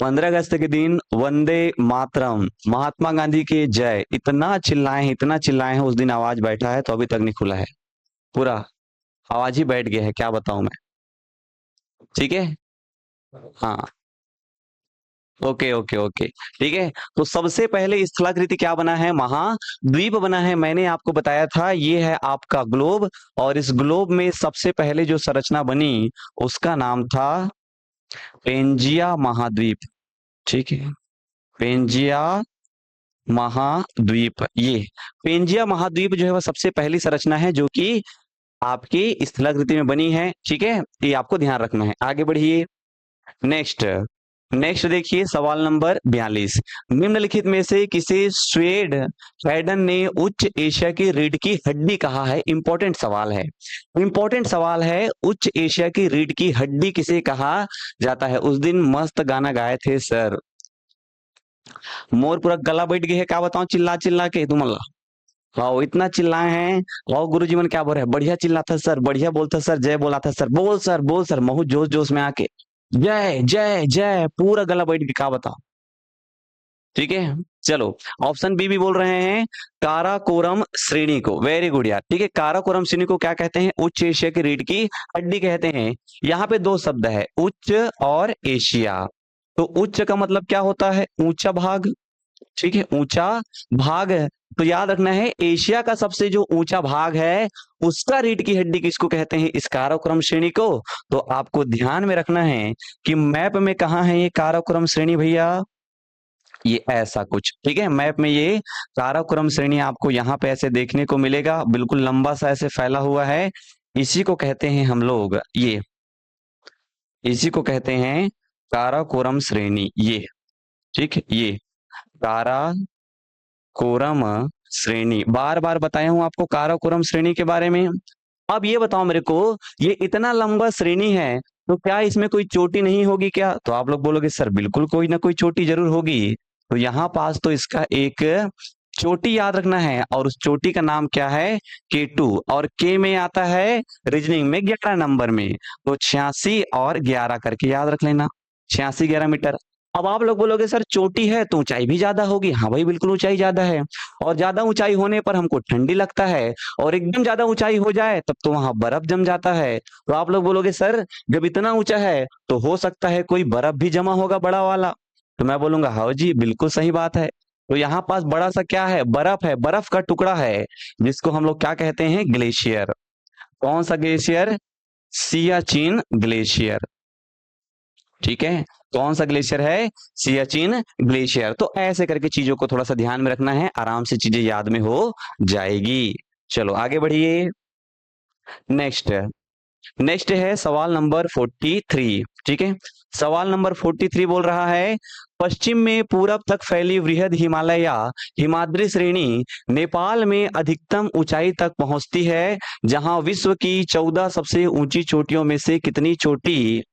S1: 15 अगस्त के दिन वंदे मातरम, महात्मा गांधी के जय, इतना चिल्लाए हैं, इतना चिल्लाए हैं, उस दिन आवाज बैठा है तो अभी तक नहीं खुला है, पूरा आवाज ही बैठ गया है, क्या बताऊं मैं। ठीक है, हाँ, ओके ओके ओके, ठीक है। तो सबसे पहले स्थलाकृति क्या बना है? महाद्वीप बना है। मैंने आपको बताया था, ये है आपका ग्लोब, और इस ग्लोब में सबसे पहले जो संरचना बनी उसका नाम था पेंजिया महाद्वीप। ठीक है, पेंजिया महाद्वीप। ये पेंजिया महाद्वीप जो है वह सबसे पहली संरचना है जो कि आपकी स्थलाकृति में बनी है। ठीक है, ये आपको ध्यान रखना है। आगे बढ़िए, नेक्स्ट नेक्स्ट देखिए, सवाल नंबर 42। निम्नलिखित में से किसे स्वेड हैडन ने उच्च एशिया की रीढ़ की हड्डी कहा है? इंपॉर्टेंट सवाल है, इंपॉर्टेंट सवाल है। उच्च एशिया की रीढ़ की हड्डी किसे कहा जाता है? उस दिन मस्त गाना गाए थे सर, मोर पूरा गला बैठ गया है, क्या बताऊं, चिल्ला चिल्ला के तुम अल्लाह। हाँ इतना चिल्लाए हैं, और गुरुजी मन क्या बोल रहे हैं, बढ़िया चिल्लाता सर, बढ़िया बोलता सर, जय बोला था सर, बोल सर, महू जोश जोश में आके जय जय जय, पूरा गला बैठ के, क्या बताओ। ठीक है, चलो ऑप्शन बी भी बोल रहे हैं, काराकोरम श्रेणी को। वेरी गुड यार, ठीक है, काराकोरम श्रेणी को क्या कहते हैं? उच्च एशिया की रीढ़ की हड्डी कहते हैं। यहाँ पे दो शब्द है, उच्च और एशिया। तो उच्च का मतलब क्या होता है? ऊंचा भाग, ठीक है, ऊंचा भाग। तो याद रखना है, एशिया का सबसे जो ऊंचा भाग है उसका रीढ़ की हड्डी किसको कहते हैं? इस काराकोरम श्रेणी को। तो आपको ध्यान में रखना है कि मैप में कहाँ है ये काराकोरम श्रेणी भैया, ये ऐसा कुछ, ठीक है, मैप में ये काराकोरम श्रेणी आपको यहाँ पे ऐसे देखने को मिलेगा, बिल्कुल लंबा सा ऐसे फैला हुआ है। इसी को कहते हैं हम लोग, ये इसी को कहते हैं काराकोरम श्रेणी, ये ठीक है, ये काराकोरम श्रेणी। बार बार बताया हूं आपको काराकोरम श्रेणी के बारे में। अब ये बताओ मेरे को, ये इतना लंबा श्रेणी है तो क्या इसमें कोई चोटी नहीं होगी क्या? तो आप लोग बोलोगे सर बिल्कुल कोई ना कोई चोटी जरूर होगी। तो यहाँ पास तो इसका एक चोटी याद रखना है, और उस चोटी का नाम क्या है? K2, और K में आता है रीजनिंग में 11 नंबर में, तो 86 और 11 करके याद रख लेना, 86-11 मीटर। अब आप लोग बोलोगे सर चोटी है तो ऊंचाई भी ज्यादा होगी। हाँ भाई बिल्कुल ऊंचाई ज्यादा है, और ज्यादा ऊंचाई होने पर हमको ठंडी लगता है, और एकदम ज्यादा ऊंचाई हो जाए तब तो वहां बर्फ जम जाता है। तो आप लोग बोलोगे सर जब इतना ऊंचा है तो हो सकता है कोई बर्फ भी जमा होगा बड़ा वाला। तो मैं बोलूंगा हाँ जी बिल्कुल सही बात है। तो यहाँ पास बड़ा सा क्या है? बर्फ है, बर्फ का टुकड़ा है, जिसको हम लोग क्या कहते हैं? ग्लेशियर। कौन सा ग्लेशियर? सियाचिन ग्लेशियर। ठीक है, कौन सा ग्लेशियर है? सियाचिन ग्लेशियर। तो ऐसे करके चीजों को थोड़ा सा ध्यान में रखना है, आराम से चीजें याद में हो जाएगी। चलो आगे बढ़िए, नेक्स्ट नेक्स्ट है सवाल नंबर 43। ठीक है, सवाल नंबर 43 बोल रहा है, पश्चिम में पूरब तक फैली वृहद हिमालय या हिमाद्री श्रेणी नेपाल में अधिकतम ऊंचाई तक पहुंचती है, जहां विश्व की 14 सबसे ऊंची चोटियों में से कितनी चोटी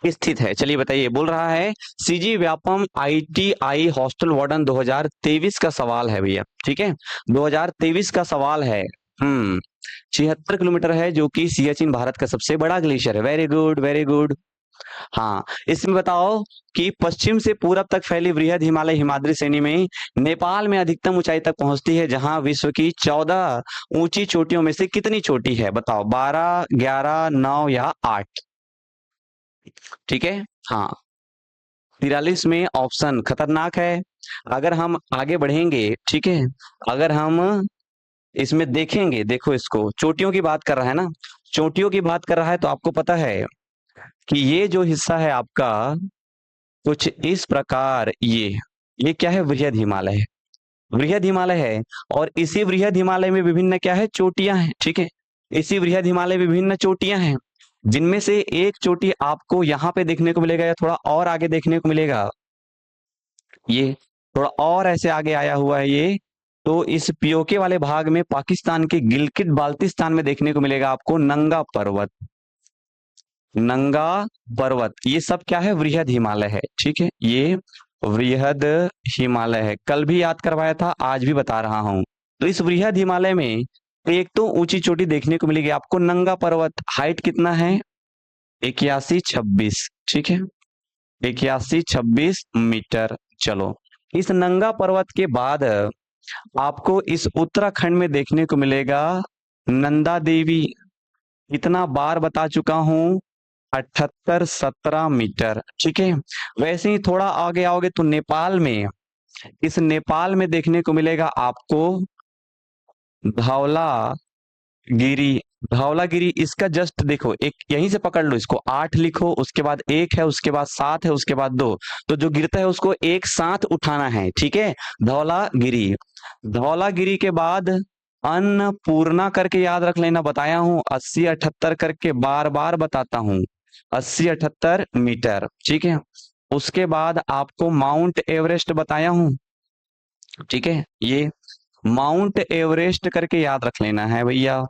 S1: स्थित है? चलिए बताइए, बोल रहा है CG Vyapam ITI hostel warden 2023 का सवाल है भैया। ठीक है, 2023 का सवाल है। हम्म 76 किलोमीटर है, जो कि सियाचिन भारत का सबसे बड़ा ग्लेशियर है। Very good, very good. हाँ, इसमें बताओ कि पश्चिम से पूरब तक फैली वृहद हिमालय हिमाद्री श्रेणी में नेपाल में अधिकतम ऊंचाई तक पहुंचती है, जहां विश्व की 14 ऊंची चोटियों में से कितनी चोटी है? बताओ, 12, 11, 9 या 8? ठीक है। हाँ, 43 में ऑप्शन खतरनाक है। अगर हम आगे बढ़ेंगे, ठीक है, अगर हम इसमें देखेंगे, देखो इसको, चोटियों की बात कर रहा है ना, चोटियों की बात कर रहा है, तो आपको पता है कि ये जो हिस्सा है आपका कुछ इस प्रकार, ये क्या है? वृहद हिमालय है। वृहद हिमालय है, और इसी वृहद हिमालय में विभिन्न क्या है? चोटियां हैं। ठीक है, इसी वृहद हिमालय में विभिन्न चोटियां हैं, जिनमें से एक चोटी आपको यहाँ पे देखने को मिलेगा, या थोड़ा और आगे देखने को मिलेगा। ये थोड़ा और ऐसे आगे आया हुआ है ये, तो इस पीओके वाले भाग में पाकिस्तान के गिलगित बाल्टिस्तान में देखने को मिलेगा आपको नंगा पर्वत। नंगा पर्वत, ये सब क्या है? वृहद हिमालय है। ठीक है, ये वृहद हिमालय है। कल भी याद करवाया था, आज भी बता रहा हूं। तो इस वृहद हिमालय में एक तो ऊंची चोटी देखने को मिलेगी आपको, नंगा पर्वत। हाइट कितना है? 8126। ठीक है, 8126 मीटर। चलो, इस नंगा पर्वत के बाद आपको इस उत्तराखंड में देखने को मिलेगा नंदा देवी। इतना बार बता चुका हूं, 78-17 मीटर। ठीक है, वैसे ही थोड़ा आगे आओगे तो नेपाल में, इस नेपाल में देखने को मिलेगा आपको धौलागिरी। धौलागिरी, इसका जस्ट देखो, एक यहीं से पकड़ लो इसको, 8 लिखो, उसके बाद 1 है, उसके बाद 7 है, उसके बाद 2, तो जो गिरता है उसको एक साथ उठाना है। ठीक है, धौलागिरी। धौलागिरी के बाद अन्नपूर्णा करके याद रख लेना, बताया हूं 80-78 करके, बार बार बताता हूं, 80-78 मीटर। ठीक है, उसके बाद आपको माउंट एवरेस्ट बताया हूं। ठीक है, ये माउंट एवरेस्ट करके याद रख लेना है भैया।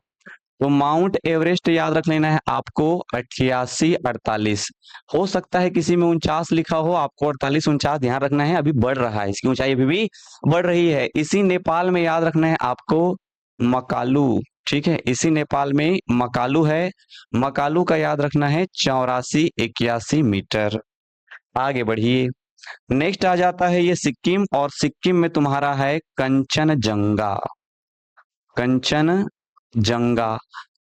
S1: तो माउंट एवरेस्ट याद रख लेना है आपको 88-48। हो सकता है किसी में 49 लिखा हो, आपको 48-49 ध्यान रखना है, अभी बढ़ रहा है, इसकी ऊंचाई अभी भी बढ़ रही है। इसी नेपाल में याद रखना है आपको मकालू। ठीक है, इसी नेपाल में मकालू है, मकालू का याद रखना है 84-81 मीटर। आगे बढ़िए, नेक्स्ट आ जाता है ये सिक्किम, और सिक्किम में तुम्हारा है कंचनजंगा। कंचनजंगा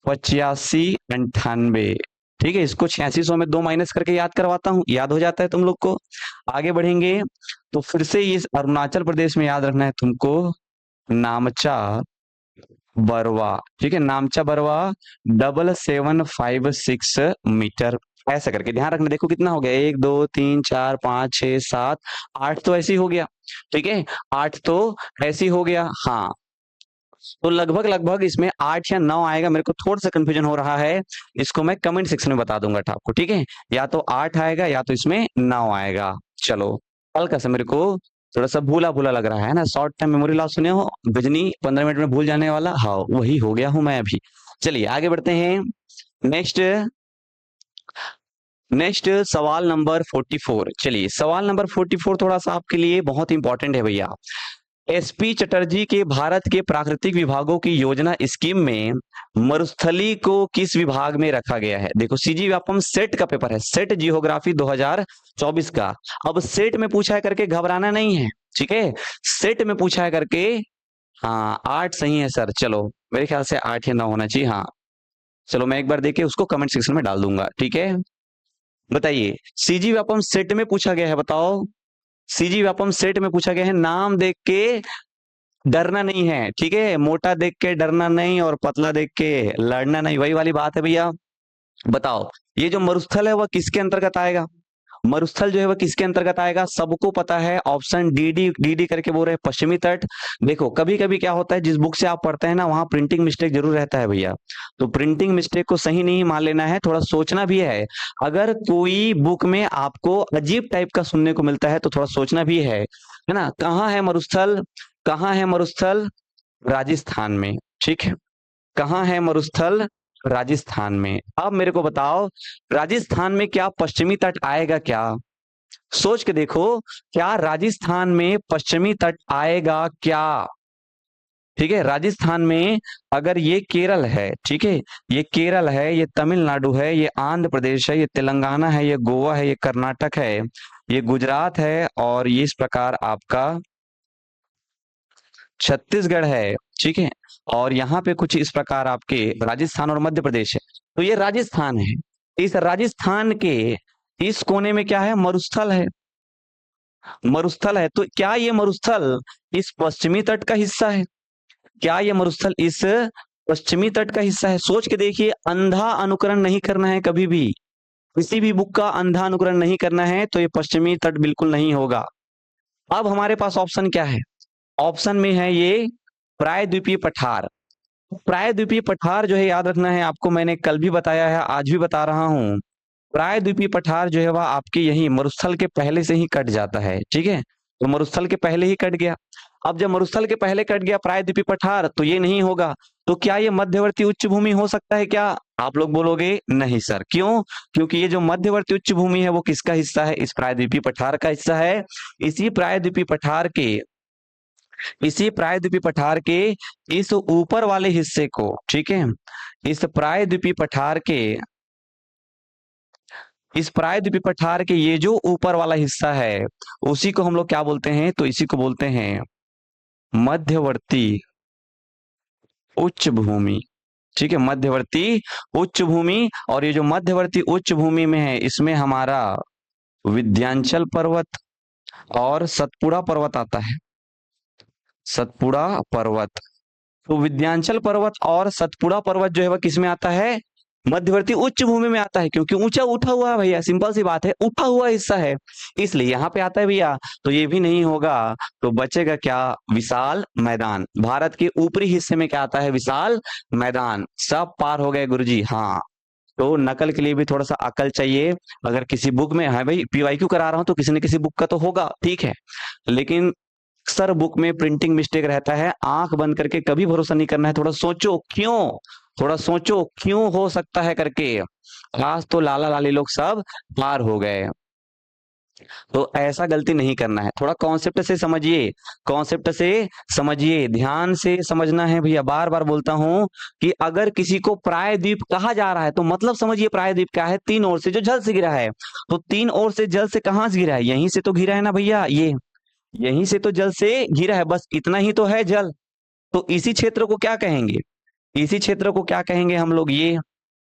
S1: 85-98। ठीक है, इसको 8600 में 2 माइनस करके याद करवाता हूं, याद हो जाता है तुम लोग को। आगे बढ़ेंगे तो फिर से इस अरुणाचल प्रदेश में याद रखना है तुमको नामचा बरवा। ठीक है, नामचा बरवा 7756 मीटर। ऐसा करके ध्यान रखना। देखो कितना हो गया, 1 2 3 4 5 6 7 8, तो ऐसे ही हो गया। ठीक है, 8 तो ऐसे ही हो गया। हाँ, तो लगभग लगभग इसमें 8 या 9 आएगा, मेरे को थोड़ा सा कंफ्यूजन हो रहा है, इसको मैं कमेंट सेक्शन में बता दूंगा आपको। ठीक है, या तो 8 आएगा या तो इसमें 9 आएगा। चलो, हल्का सा मेरे को थोड़ा सा भूला भूला लग रहा है ना, शॉर्ट टाइम मेमोरी लॉस सुने हो, गजनी 15 मिनट में भूल जाने वाला, हाँ वही हो गया हूं मैं अभी। चलिए आगे बढ़ते हैं। नेक्स्ट नेक्स्ट सवाल नंबर 44। चलिए, सवाल नंबर 44 थोड़ा सा आपके लिए बहुत इंपॉर्टेंट है भैया। एसपी चटर्जी के भारत के प्राकृतिक विभागों की योजना स्कीम में मरुस्थली को किस विभाग में रखा गया है? देखो, सीजी व्यापम सेट का पेपर है, सेट जियोग्राफी 2024 का। अब सेट में पूछा है करके घबराना नहीं है। ठीक है, सेट में पूछा है करके। हाँ, 8 सही है सर। चलो, मेरे ख्याल से 8 या 9 होना चाहिए। हाँ, चलो मैं एक बार देख के उसको कमेंट सेक्शन में डाल दूंगा। ठीक है, बताइए, सीजी व्यापम सेट में पूछा गया है, बताओ, सीजी व्यापम सेट में पूछा गया है, नाम देख के डरना नहीं है। ठीक है, मोटा देख के डरना नहीं और पतला देख के लड़ना नहीं, वही वाली बात है भैया। बताओ, ये जो मरुस्थल है वह किसके अंतर्गत आएगा? मरुस्थल जो है वह किसके अंतर्गत आएगा? सबको पता है, ऑप्शन डी डी करके बोल रहे हैं, पश्चिमी तट। देखो, कभी कभी क्या होता है, जिस बुक से आप पढ़ते हैं ना, वहां प्रिंटिंग मिस्टेक जरूर रहता है भैया, तो प्रिंटिंग मिस्टेक को सही नहीं मान लेना है, थोड़ा सोचना भी है। अगर कोई बुक में आपको अजीब टाइप का सुनने को मिलता है तो थोड़ा सोचना भी है ना। कहाँ है मरुस्थल? कहाँ है मरुस्थल? राजस्थान में। ठीक है, कहाँ है मरुस्थल? राजस्थान में। अब मेरे को बताओ, राजस्थान में क्या पश्चिमी तट आएगा क्या? सोच के देखो, क्या राजस्थान में पश्चिमी तट आएगा क्या? ठीक है, राजस्थान में अगर ये केरल है, ठीक है, ये केरल है, ये तमिलनाडु है, ये आंध्र प्रदेश है, ये तेलंगाना है, ये गोवा है, ये कर्नाटक है, ये गुजरात है, और ये इस प्रकार आपका छत्तीसगढ़ है, ठीक है, और यहाँ पे कुछ इस प्रकार आपके राजस्थान और मध्य प्रदेश है। तो ये राजस्थान है। इस राजस्थान के इस कोने में क्या है? मरुस्थल है। मरुस्थल है, तो क्या ये मरुस्थल इस पश्चिमी तट का हिस्सा है? क्या ये मरुस्थल इस पश्चिमी तट का हिस्सा है? सोच के देखिए, अंधा अनुकरण नहीं करना है कभी भी, किसी भी बुक का अंधा अनुकरण नहीं करना है, तो ये पश्चिमी तट बिल्कुल नहीं होगा। अब हमारे पास ऑप्शन क्या है? ऑप्शन में है ये प्रायद्वीपीय पठार। प्रायद्वीपीय पठार जो है, याद रखना है आपको, मैंने कल भी बताया है, आज भी बता रहा हूं। प्रायद्वीपीय पठार जो है वह आपके यही मरुस्थल के पहले से ही कट जाता है, ठीक है, तो मरुस्थल के पहले ही कट गया। अब जब मरुस्थल के पहले कट गया प्रायद्वीपीय पठार, तो ये नहीं होगा। तो क्या ये मध्यवर्ती उच्च भूमि हो सकता है क्या? आप लोग बोलोगे नहीं सर, क्यों? क्योंकि ये जो मध्यवर्ती उच्च भूमि है वो किसका हिस्सा है? इस प्रायद्वीपीय पठार का हिस्सा है। इसी प्रायद्वीपीय पठार के इसी प्रायद्वीपीय पठार के इस ऊपर वाले हिस्से को, ठीक है, इस प्रायद्वीपीय पठार के इस प्रायद्वीपीय पठार के ये जो ऊपर वाला हिस्सा है, उसी को हम लोग क्या बोलते हैं? तो इसी को बोलते हैं मध्यवर्ती उच्च भूमि, ठीक है, मध्यवर्ती उच्च भूमि। और ये जो मध्यवर्ती उच्च भूमि में है, इसमें हमारा विंध्याचल पर्वत और सतपुड़ा पर्वत आता है। सतपुड़ा पर्वत, तो विंध्याचल पर्वत और सतपुड़ा पर्वत जो है वह किसमें आता है? मध्यवर्ती उच्च भूमि में आता है, क्योंकि ऊंचा उठा हुआ है भैया, सिंपल सी बात है, उठा हुआ हिस्सा है, इसलिए यहाँ पे आता है भैया। तो ये भी नहीं होगा, तो बचेगा क्या? विशाल मैदान। भारत के ऊपरी हिस्से में क्या आता है? विशाल मैदान। सब पार हो गए गुरुजी। हाँ, तो नकल के लिए भी थोड़ा सा अकल चाहिए। अगर किसी बुक में है भाई, पीवाईक्यू करा रहा हूं, तो किसी न किसी बुक का तो होगा, ठीक है, लेकिन अक्सर बुक में प्रिंटिंग मिस्टेक रहता है। आंख बंद करके कभी भरोसा नहीं करना है, थोड़ा सोचो क्यों, थोड़ा सोचो क्यों हो सकता है करके। आज तो लाला लाली लोग सब पार हो गए, तो ऐसा गलती नहीं करना है। थोड़ा कॉन्सेप्ट से समझिए, कॉन्सेप्ट से समझिए, ध्यान से समझना है भैया। बार बार बोलता हूं कि अगर किसी को प्रायद्वीप कहा जा रहा है, तो मतलब समझिए प्रायद्वीप क्या है? तीन ओर से जो जल से गिरा है। तो तीन ओर से जल से कहां से गिरा है? यहीं से तो गिरा है ना भैया, ये यहीं से तो जल से घिरा है, बस इतना ही तो है जल। तो इसी क्षेत्र को क्या कहेंगे? इसी क्षेत्र को क्या कहेंगे हम लोग?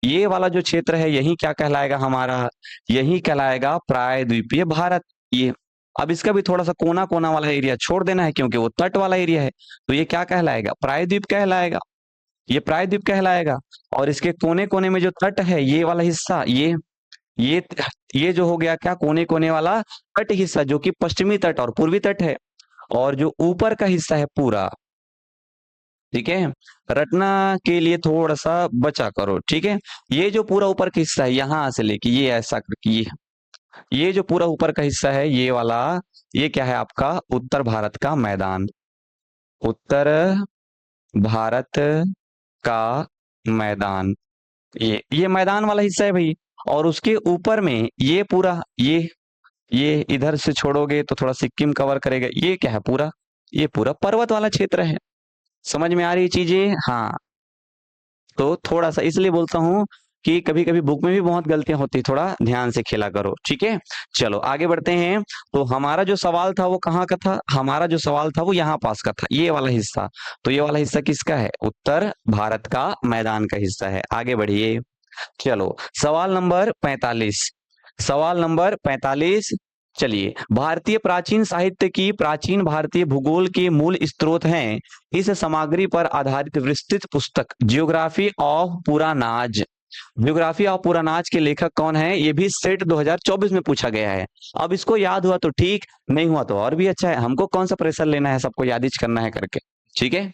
S1: ये वाला जो क्षेत्र है, यही क्या कहलाएगा हमारा? यही कहलाएगा प्रायद्वीपीय भारत। ये अब इसका भी थोड़ा सा कोना कोना वाला एरिया छोड़ देना है, क्योंकि वो तट वाला एरिया है, तो ये क्या कहलाएगा? प्रायद्वीप कहलाएगा। ये प्रायद्वीप कहलाएगा। और इसके कोने कोने में जो तट है, ये वाला हिस्सा, ये ये जो हो गया क्या? कोने कोने वाला तट हिस्सा, जो कि पश्चिमी तट और पूर्वी तट है। और जो ऊपर का हिस्सा है पूरा, ठीक है, रटना के लिए थोड़ा सा बचा करो, ठीक है, ये जो पूरा ऊपर का हिस्सा है, यहां से लेके ये ऐसा करके ये जो पूरा ऊपर का हिस्सा है, ये वाला, ये क्या है आपका? उत्तर भारत का मैदान। उत्तर भारत का मैदान, ये मैदान वाला हिस्सा है भाई। और उसके ऊपर में ये पूरा, ये इधर से छोड़ोगे तो थोड़ा सिक्किम कवर करेगा। ये क्या है? पूरा, ये पूरा पर्वत वाला क्षेत्र है। समझ में आ रही चीजें? हाँ, तो थोड़ा सा इसलिए बोलता हूं कि कभी कभी बुक में भी बहुत गलतियां होती है, थोड़ा ध्यान से खेला करो, ठीक है। चलो आगे बढ़ते हैं। तो हमारा जो सवाल था वो कहाँ का था? हमारा जो सवाल था वो यहाँ पास का था, ये वाला हिस्सा। तो ये वाला हिस्सा किसका है? उत्तर भारत का मैदान का हिस्सा है। आगे बढ़िए। चलो सवाल नंबर 45। सवाल नंबर 45। चलिए, भारतीय प्राचीन साहित्य की प्राचीन भारतीय भूगोल के मूल स्रोत हैं इस सामग्री पर आधारित विस्तृत पुस्तक geography of Puranas. Geography of Puranas के लेखक कौन है? ये भी सेट 2024 में पूछा गया है। अब इसको याद हुआ तो ठीक, नहीं हुआ तो और भी अच्छा है। हमको कौन सा प्रेशर लेना है, सबको याद ही करना है करके, ठीक है।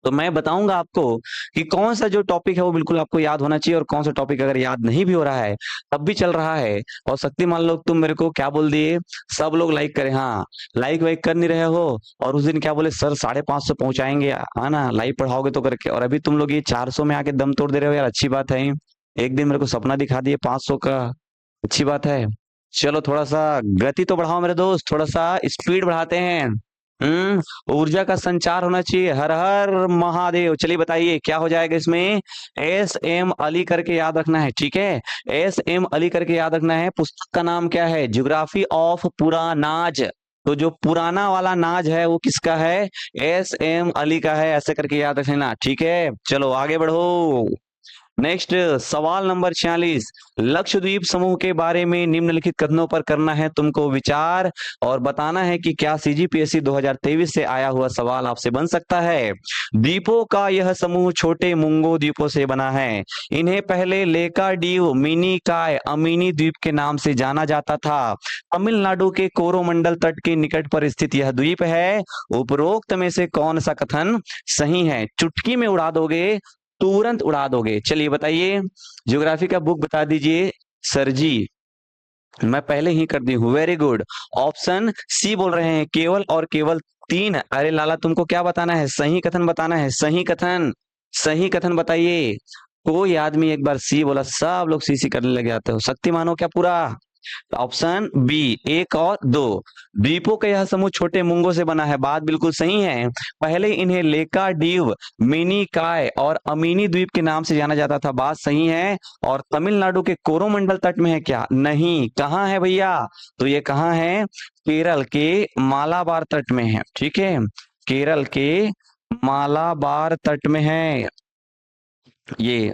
S1: तो मैं बताऊंगा आपको कि कौन सा जो टॉपिक है वो बिल्कुल आपको याद होना चाहिए, और कौन सा टॉपिक अगर याद नहीं भी हो रहा है तब भी चल रहा है। और शक्तिमान लोग तुम मेरे को क्या बोल दिए? सब लोग लाइक करें। हाँ, लाइक वाइक कर नहीं रहे हो। और उस दिन क्या बोले? सर 550 पहुंचाएंगे, है ना, लाइव पढ़ाओगे तो करके। और अभी तुम लोग ये 400 में आके दम तोड़ दे रहे हो यार, अच्छी बात है। एक दिन मेरे को सपना दिखा दिए 500 का, अच्छी बात है। चलो थोड़ा सा गति तो बढ़ाओ मेरे दोस्त, थोड़ा सा स्पीड बढ़ाते हैं। ऊर्जा का संचार होना चाहिए। हर हर महादेव। चलिए बताइए क्या हो जाएगा इसमें। एस एम अली करके याद रखना है, ठीक है। एस एम अली करके याद रखना है। पुस्तक का नाम क्या है? Geography of Puranas. तो जो पुराना वाला नाज है वो किसका है? एस एम अली का है, ऐसे करके याद रखना, ठीक है। चलो आगे बढ़ो। नेक्स्ट सवाल नंबर 46। लक्षद्वीप समूह के बारे में निम्नलिखित कथनों पर करना है तुमको विचार, और बताना है कि क्या सीजीपीएससी 2023 से आया हुआ सवाल आपसे बन सकता है। द्वीपों का यह समूह छोटे मुंगो द्वीपों से बना है। इन्हें पहले लेका द्वीप, मिनी काय, अमीनी द्वीप के नाम से जाना जाता था। तमिलनाडु के कोरोमंडल तट के निकट पर स्थित यह द्वीप है। उपरोक्त में से कौन सा कथन सही है? चुटकी में उड़ा दोगे, तुरंत उड़ा दोगे। चलिए बताइए, ज्योग्राफी का बुक बता दीजिए सर जी। मैं पहले ही कर दी हूं, वेरी गुड। ऑप्शन सी बोल रहे हैं, केवल और केवल 3। अरे लाला तुमको क्या बताना है? सही कथन बताना है, सही कथन, सही कथन बताइए। कोई आदमी एक बार सी बोला, सब लोग सी सी करने लगे आते हो। शक्तिमान हो क्या पूरा? ऑप्शन बी 1 और 2। द्वीपों का यह समूह छोटे मुंगों से बना है, बात बिल्कुल सही है। पहले इन्हें लेका द्वीप, मिनी काय और अमीनी द्वीप के नाम से जाना जाता था, बात सही है। और तमिलनाडु के कोरोमंडल तट में है क्या? नहीं। कहाँ है भैया? तो ये कहाँ है? केरल के मालाबार तट में है, ठीक है। केरल के मालाबार तट में है ये,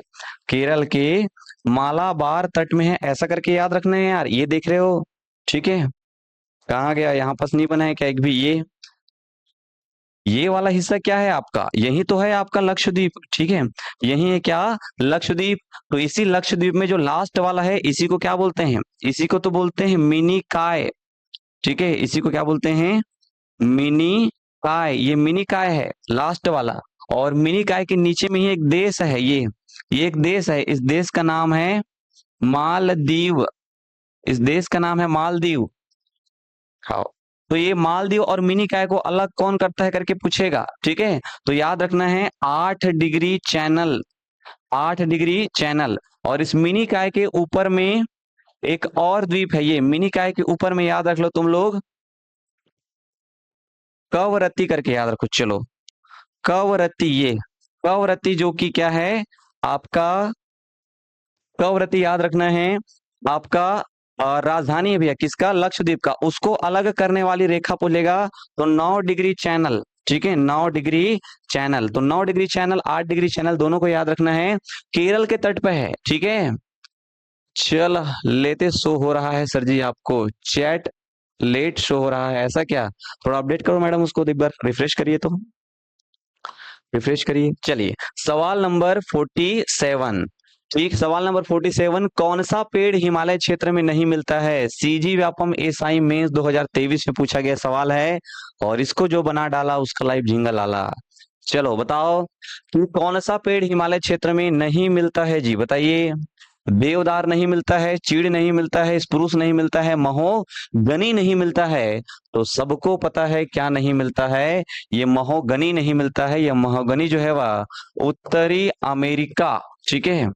S1: केरल के मालाबार तट में है, ऐसा करके याद रखना है यार। ये देख रहे हो, ठीक है। कहाँ गया? यहाँ पास नहीं बना है क्या एक भी? ये वाला हिस्सा क्या है आपका? यही तो है आपका लक्षद्वीप, ठीक है। यही है क्या? लक्षद्वीप। तो इसी लक्षद्वीप में जो लास्ट वाला है, इसी को क्या बोलते हैं? इसी को तो बोलते हैं मिनी काय, ठीक है। इसी को क्या बोलते हैं? मिनी काय। ये मिनी काय है लास्ट वाला। और मिनी काय के नीचे में ही एक देश है, ये एक देश है। इस देश का नाम है मालदीव। इस देश का नाम है मालदीव। हाँ, तो ये मालदीव और मिनी काय को अलग कौन करता है करके पूछेगा, ठीक है। तो याद रखना है 8 डिग्री चैनल, 8 डिग्री चैनल। और इस मिनी काय के ऊपर में एक और द्वीप है, ये मिनी काय के ऊपर में याद रख लो तुम लोग, कवरत्ती करके याद रखो। चलो कवरत्ती, ये कवरत्ती जो कि क्या है आपका? कवरत्ती याद रखना है आपका राजधानी है भैया, किसका? लक्षद्वीप का। उसको अलग करने वाली रेखा बोलेगा तो 9 डिग्री चैनल, ठीक है। 9 डिग्री चैनल, तो 9 डिग्री चैनल, 8 डिग्री चैनल, दोनों को याद रखना है। केरल के तट पे है, ठीक है। चल लेते शो हो रहा है सर जी आपको, चैट लेट शो हो रहा है, ऐसा क्या? थोड़ा अपडेट करो मैडम, उसको एक बार रिफ्रेश करिए, तो रिफ्रेश करिए। चलिए सवाल नंबर 47। ठीक, सवाल नंबर 47। कौन सा पेड़ हिमालय क्षेत्र में नहीं मिलता है? सीजी व्यापम एसआई मेंस 2023 में पूछा गया सवाल है, और इसको जो बना डाला उसका लाइव झिंगा लाला। चलो बताओ कि कौन सा पेड़ हिमालय क्षेत्र में नहीं मिलता है जी, बताइए। देवदार नहीं मिलता है, चीड़ नहीं मिलता है, स्प्रूस नहीं मिलता है, महोगनी नहीं मिलता है। तो सबको पता है क्या नहीं मिलता है? ये महोगनी नहीं मिलता है। ये महोगनी जो है वह उत्तरी अमेरिका, ठीक है,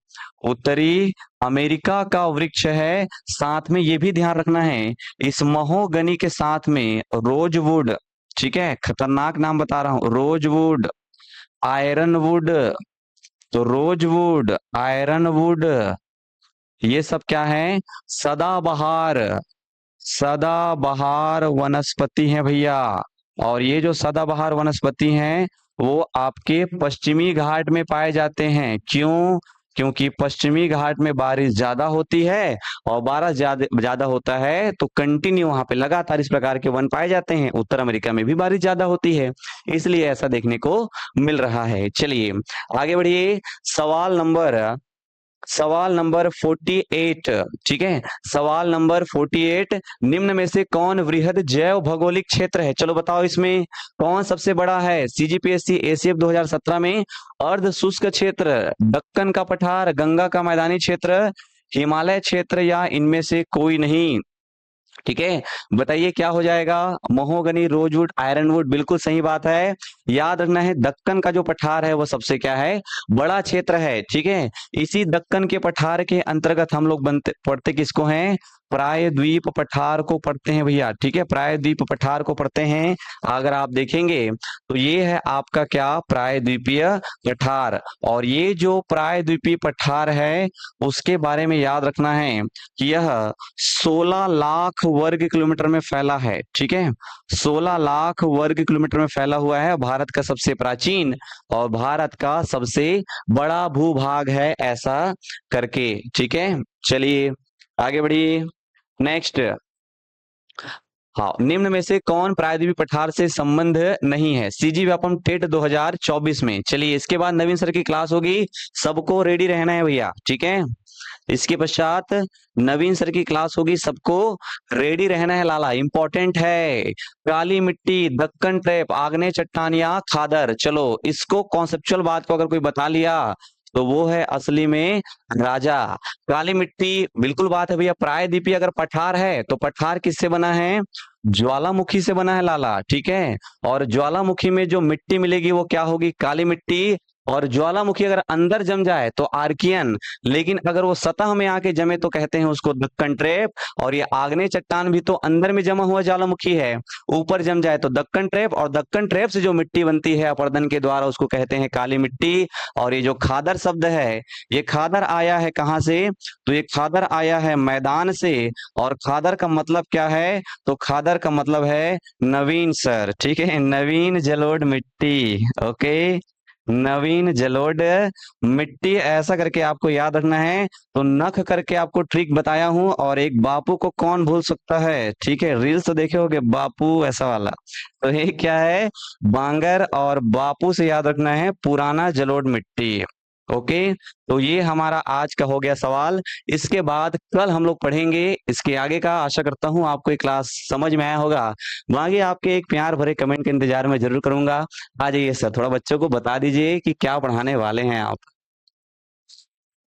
S1: उत्तरी अमेरिका का वृक्ष है। साथ में ये भी ध्यान रखना है, इस महोगनी के साथ में रोजवुड, ठीक है, खतरनाक नाम बता रहा हूं, रोजवुड, आयरनवुड। तो रोजवुड, आयरनवुड, ये सब क्या है? सदाबहार, सदाबहार वनस्पति है भैया। और ये जो सदाबहार वनस्पति हैं वो आपके पश्चिमी घाट में पाए जाते हैं। क्यों? क्योंकि पश्चिमी घाट में बारिश ज्यादा होती है, और बारिश ज्यादा होता है तो कंटिन्यू वहां पे लगातार इस प्रकार के वन पाए जाते हैं। उत्तर अमेरिका में भी बारिश ज्यादा होती है, इसलिए ऐसा देखने को मिल रहा है। चलिए आगे बढ़िए। सवाल नंबर 48, ठीक है। सवाल नंबर 48। निम्न में से कौन वृहद जैव भौगोलिक क्षेत्र है? चलो बताओ इसमें कौन सबसे बड़ा है? सीजीपीएससी एसीएफ 2017 में अर्ध शुष्क क्षेत्र, दक्कन का पठार, गंगा का मैदानी क्षेत्र, हिमालय क्षेत्र, या इनमें से कोई नहीं? ठीक है, बताइए क्या हो जाएगा? महोगनी, रोजवुड, आयरनवुड, बिल्कुल सही बात है। याद रखना है दक्कन का जो पठार है वो सबसे क्या है, बड़ा क्षेत्र है। ठीक है, इसी दक्कन के पठार के अंतर्गत हम लोग पढ़ते किसको हैं? प्रायद्वीप पठार को पढ़ते हैं भैया। ठीक है, प्रायद्वीप पठार को पढ़ते हैं। अगर आप देखेंगे तो ये है आपका क्या, प्रायद्वीपीय पठार। और ये जो प्रायद्वीपीय पठार है उसके बारे में याद रखना है कि यह 16 लाख वर्ग किलोमीटर में फैला है। ठीक है, 16 लाख वर्ग किलोमीटर में फैला हुआ है। भारत का सबसे प्राचीन और भारत का सबसे बड़ा भूभाग है ऐसा करके। ठीक है, चलिए आगे बढ़िए। नेक्स्ट, हाँ, निम्न में से कौन प्रायद्वीपीय पठार से संबंध नहीं है? सीजी व्यापम टेट 2024 में। चलिए इसके बाद नवीन सर की क्लास होगी, सबको रेडी रहना है भैया। ठीक है, इसके पश्चात नवीन सर की क्लास होगी, सबको रेडी रहना है लाला, इंपॉर्टेंट है। काली मिट्टी, दक्कन ट्रैप, आग्नेय चट्टान या खादर। चलो इसको कॉन्सेप्चुअल बात को अगर कोई बता लिया तो वो है असली में राजा। काली मिट्टी, बिल्कुल बात है भैया। प्रायद्वीपीय अगर पठार है तो पठार किससे बना है? ज्वालामुखी से बना है लाला। ठीक है, और ज्वालामुखी में जो मिट्टी मिलेगी वो क्या होगी? काली मिट्टी। और ज्वालामुखी अगर अंदर जम जाए तो आर्कियन, लेकिन अगर वो सतह में आके जमे तो कहते हैं उसको दक्कन ट्रैप। और ये आग्नेय चट्टान भी तो अंदर में जमा हुआ ज्वालामुखी है, ऊपर जम जाए तो दक्कन ट्रैप। और दक्कन ट्रैप से जो मिट्टी बनती है अपर्दन के द्वारा उसको कहते हैं काली मिट्टी। और ये जो खादर शब्द है, ये खादर आया है कहाँ से? तो ये खादर आया है मैदान से। और खादर का मतलब क्या है? तो खादर का मतलब है नवीन सर। ठीक है, नवीन जलोढ़ मिट्टी। ओके, नवीन जलोढ़ मिट्टी, ऐसा करके आपको याद रखना है। तो नख करके आपको ट्रिक बताया हूं। और एक बापू को कौन भूल सकता है? ठीक है, रील्स तो देखे होगे बापू ऐसा वाला। तो ये क्या है? बांगर। और बापू से याद रखना है पुराना जलोढ़ मिट्टी। ओके, तो ये हमारा आज का हो गया सवाल। इसके बाद कल हम लोग पढ़ेंगे इसके आगे का। आशा करता हूं आपको ये क्लास समझ में आया होगा। बाकी आपके एक प्यार भरे कमेंट के इंतजार में जरूर करूंगा। आ जाइए सर, थोड़ा बच्चों को बता दीजिए कि क्या पढ़ाने वाले हैं आप।